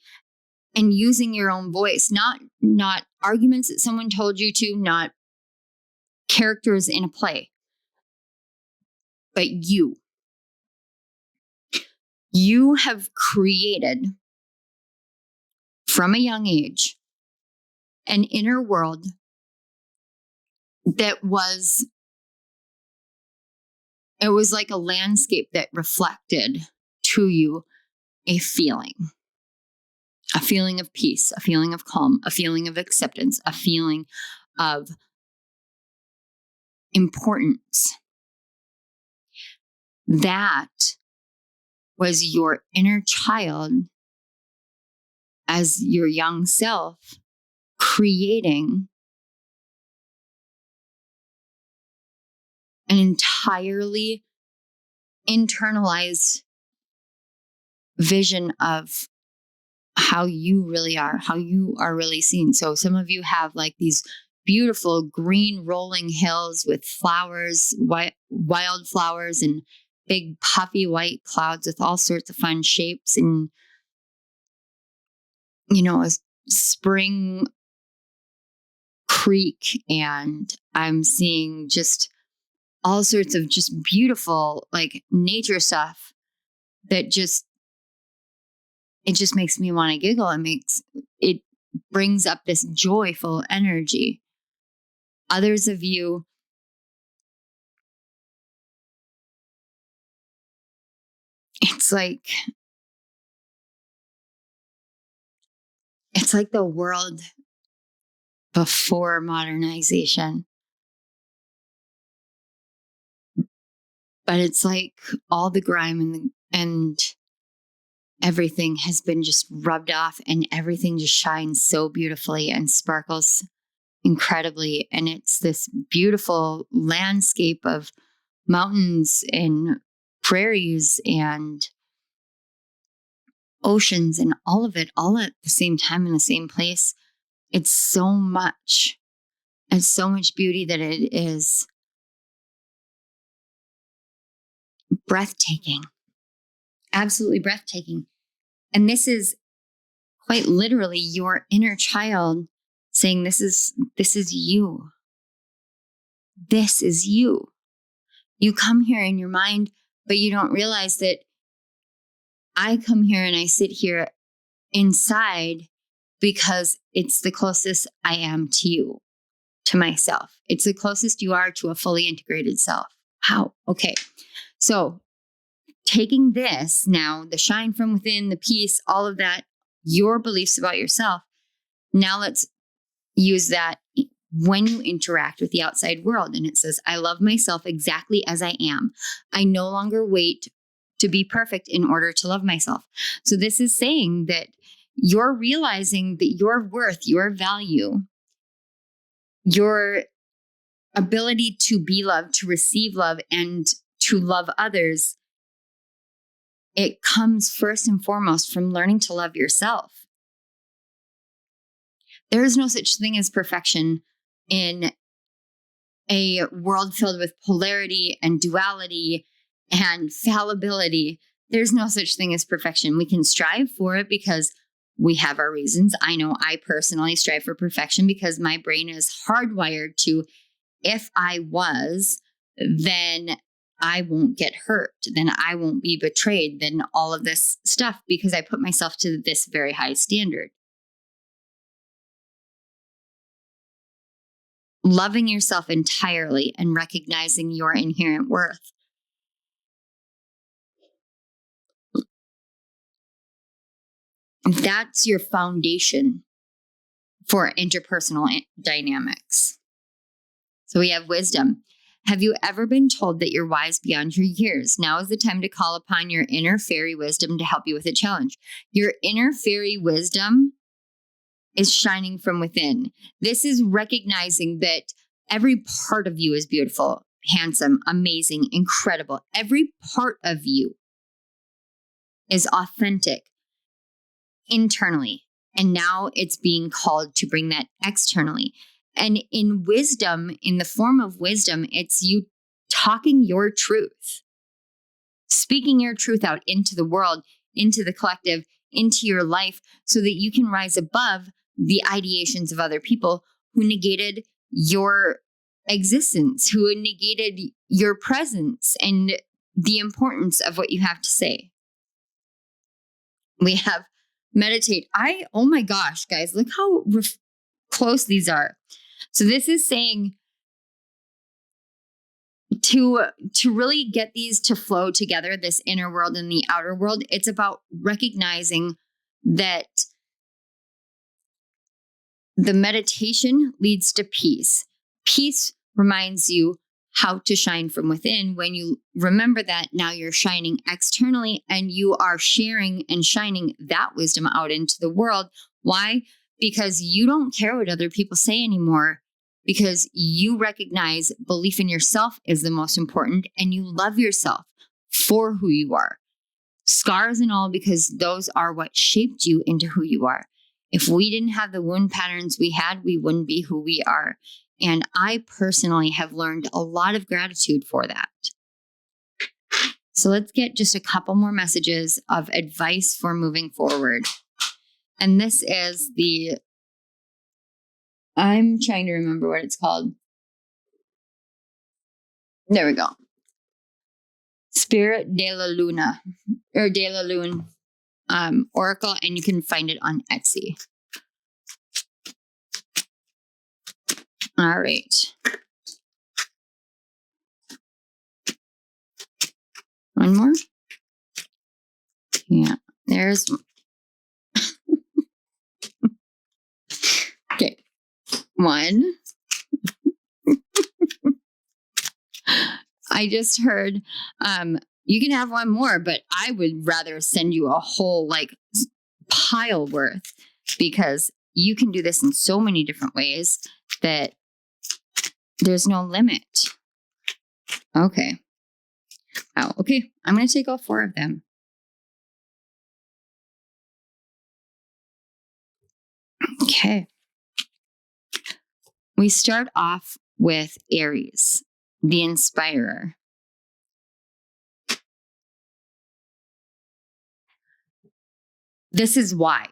and using your own voice, not arguments that someone told you to, not characters in a play, but you. You have created, from a young age, an inner world that was like a landscape that reflected to you a feeling of peace, a feeling of calm, a feeling of acceptance, a feeling of importance. That was your inner child as your young self creating an entirely internalized vision of how you really are, how you are really seen. So some of you have like these beautiful green rolling hills with flowers, wild flowers, and big puffy white clouds with all sorts of fun shapes, and a spring creek. And I'm seeing just all sorts of just beautiful like nature stuff that it just makes me want to giggle. It brings up this joyful energy. Others of you, it's like the world before modernization. But it's like all the grime and everything has been just rubbed off, and everything just shines so beautifully and sparkles incredibly. And it's this beautiful landscape of mountains and prairies and oceans and all of it all at the same time in the same place. It's so much beauty that it is breathtaking, absolutely breathtaking. And this is quite literally your inner child saying, this is you. This is you. You come here in your mind, but you don't realize that I come here and I sit here inside because it's the closest I am to you, to myself. It's the closest you are to a fully integrated self. How? Okay. So taking this now, the shine from within, the peace, all of that, your beliefs about yourself. Now let's use that when you interact with the outside world. And it says, I love myself exactly as I am. I no longer wait to be perfect in order to love myself. So this is saying that you're realizing that your worth, your value, your ability to be loved, to receive love, and to love others, it comes first and foremost from learning to love yourself. There is no such thing as perfection in a world filled with polarity and duality and fallibility. There's no such thing as perfection. We can strive for it because we have our reasons. I know I personally strive for perfection because my brain is hardwired to, if I was, then I won't get hurt, then I won't be betrayed, then all of this stuff, because I put myself to this very high standard. Loving yourself entirely and recognizing your inherent worth. That's your foundation for interpersonal dynamics. So we have wisdom. Have you ever been told that you're wise beyond your years? Now is the time to call upon your inner fairy wisdom to help you with a challenge. Your inner fairy wisdom is shining from within. This is recognizing that every part of you is beautiful, handsome, amazing, incredible. Every part of you is authentic internally. And now it's being called to bring that externally. And in wisdom, in the form of wisdom, it's you talking your truth, speaking your truth out into the world, into the collective, into your life, so that you can rise above the ideations of other people who negated your existence, who negated your presence and the importance of what you have to say. We have meditate. Oh my gosh, guys, look how close these are. So this is saying to really get these to flow together, this inner world and the outer world, it's about recognizing that the meditation leads to peace. Peace reminds you how to shine from within. When you remember that, now you're shining externally and you are sharing and shining that wisdom out into the world. Why? Because you don't care what other people say anymore, because you recognize belief in yourself is the most important and you love yourself for who you are. Scars and all, because those are what shaped you into who you are. If we didn't have the wound patterns we had, we wouldn't be who we are. And I personally have learned a lot of gratitude for that. So let's get just a couple more messages of advice for moving forward. And this is I'm trying to remember what it's called. There we go. Spirit de la Luna, or de la Lune Oracle, and you can find it on Etsy. All right. One more. Yeah, there's. Okay. One. I just heard, you can have one more, but I would rather send you a whole pile worth, because you can do this in so many different ways that there's no limit. Okay. Oh, okay. I'm going to take all 4 of them. Okay. We start off with Aries, the inspirer. This is why.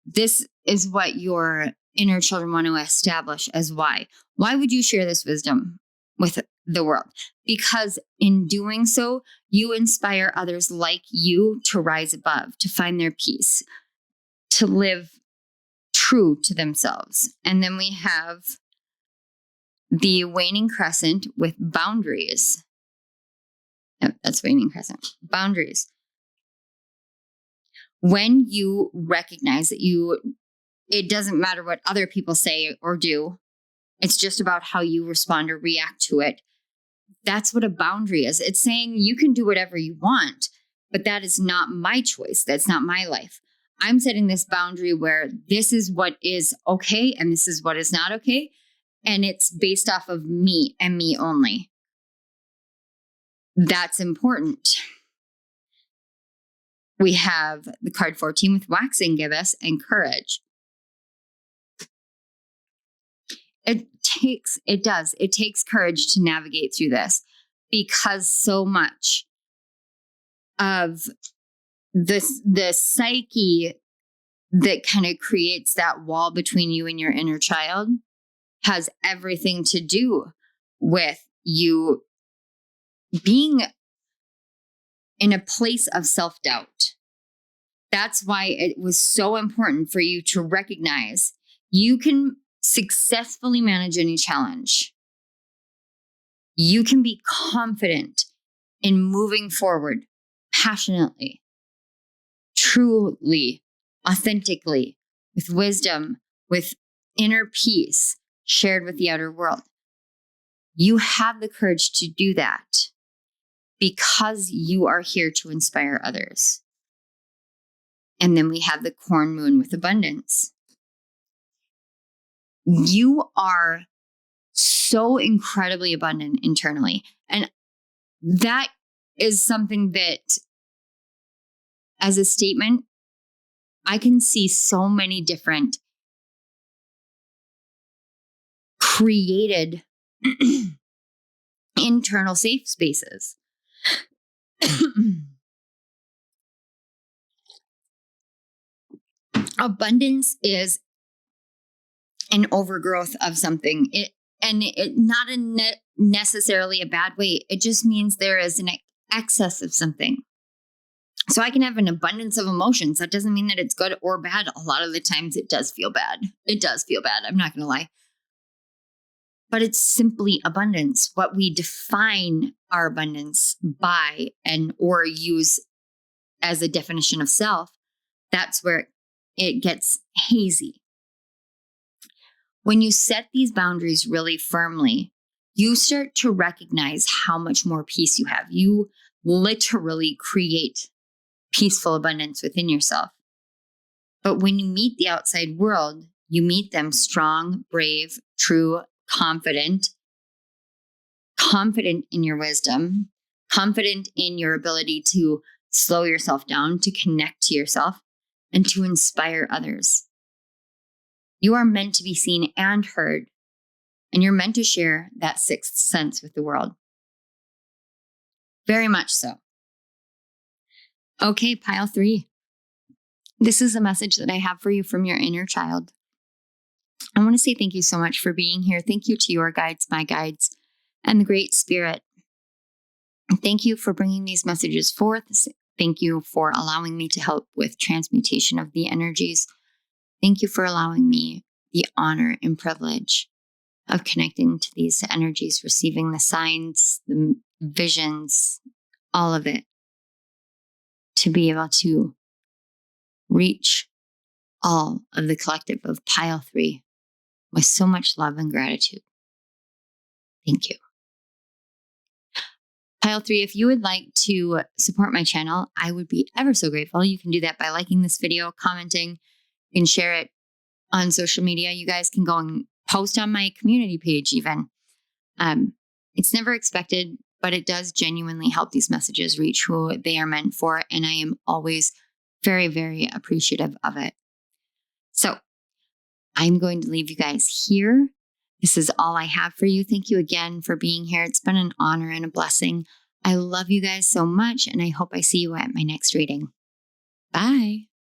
This is what your inner children want to establish as why. Why would you share this wisdom with the world? Because in doing so, you inspire others like you to rise above, to find their peace, to live true to themselves. And then we have the waning crescent with boundaries. Yep, that's waning crescent. Boundaries. When you recognize that it doesn't matter what other people say or do, it's just about how you respond or react to it. That's what a boundary is. It's saying you can do whatever you want, but that is not my choice. That's not my life. I'm setting this boundary where this is what is okay and this is what is not okay. And it's based off of me and me only. That's important. We have the card 14 with waxing gibbous and courage. It takes courage to navigate through this, because so much of the psyche that kind of creates that wall between you and your inner child has everything to do with you being in a place of self-doubt. That's why it was so important for you to recognize you can successfully manage any challenge. You can be confident in moving forward passionately, truly, authentically, with wisdom, with inner peace shared with the outer world. You have the courage to do that because you are here to inspire others. And then we have the corn moon with abundance. You are so incredibly abundant internally. And that is something that, as a statement, I can see so many different created internal safe spaces. Abundance is an overgrowth of something. Not necessarily a bad way. It just means there is an excess of something. So I can have an abundance of emotions. That doesn't mean that it's good or bad. A lot of the times it does feel bad. It does feel bad. I'm not going to lie. But it's simply abundance. What we define our abundance by or use as a definition of self, that's where it gets hazy. When you set these boundaries really firmly, you start to recognize how much more peace you have. You literally create peaceful abundance within yourself. But when you meet the outside world, you meet them strong, brave, true, confident in your wisdom, confident in your ability to slow yourself down, to connect to yourself, and to inspire others. You are meant to be seen and heard, and you're meant to share that sixth sense with the world. Very much so. Okay, pile 3. This is a message that I have for you from your inner child. I want to say thank you so much for being here. Thank you to your guides, my guides, and the Great Spirit. Thank you for bringing these messages forth. Thank you for allowing me to help with transmutation of the energies. Thank you for allowing me the honor and privilege of connecting to these energies, receiving the signs, the visions, all of it, to be able to reach all of the collective of pile 3 with so much love and gratitude. Thank you. Pile 3, if you would like to support my channel, I would be ever so grateful. You can do that by liking this video, commenting, and share it on social media. You guys can go and post on my community page even. It's never expected, but it does genuinely help these messages reach who they are meant for. And I am always very, very appreciative of it. So I'm going to leave you guys here. This is all I have for you. Thank you again for being here. It's been an honor and a blessing. I love you guys so much, and I hope I see you at my next reading. Bye.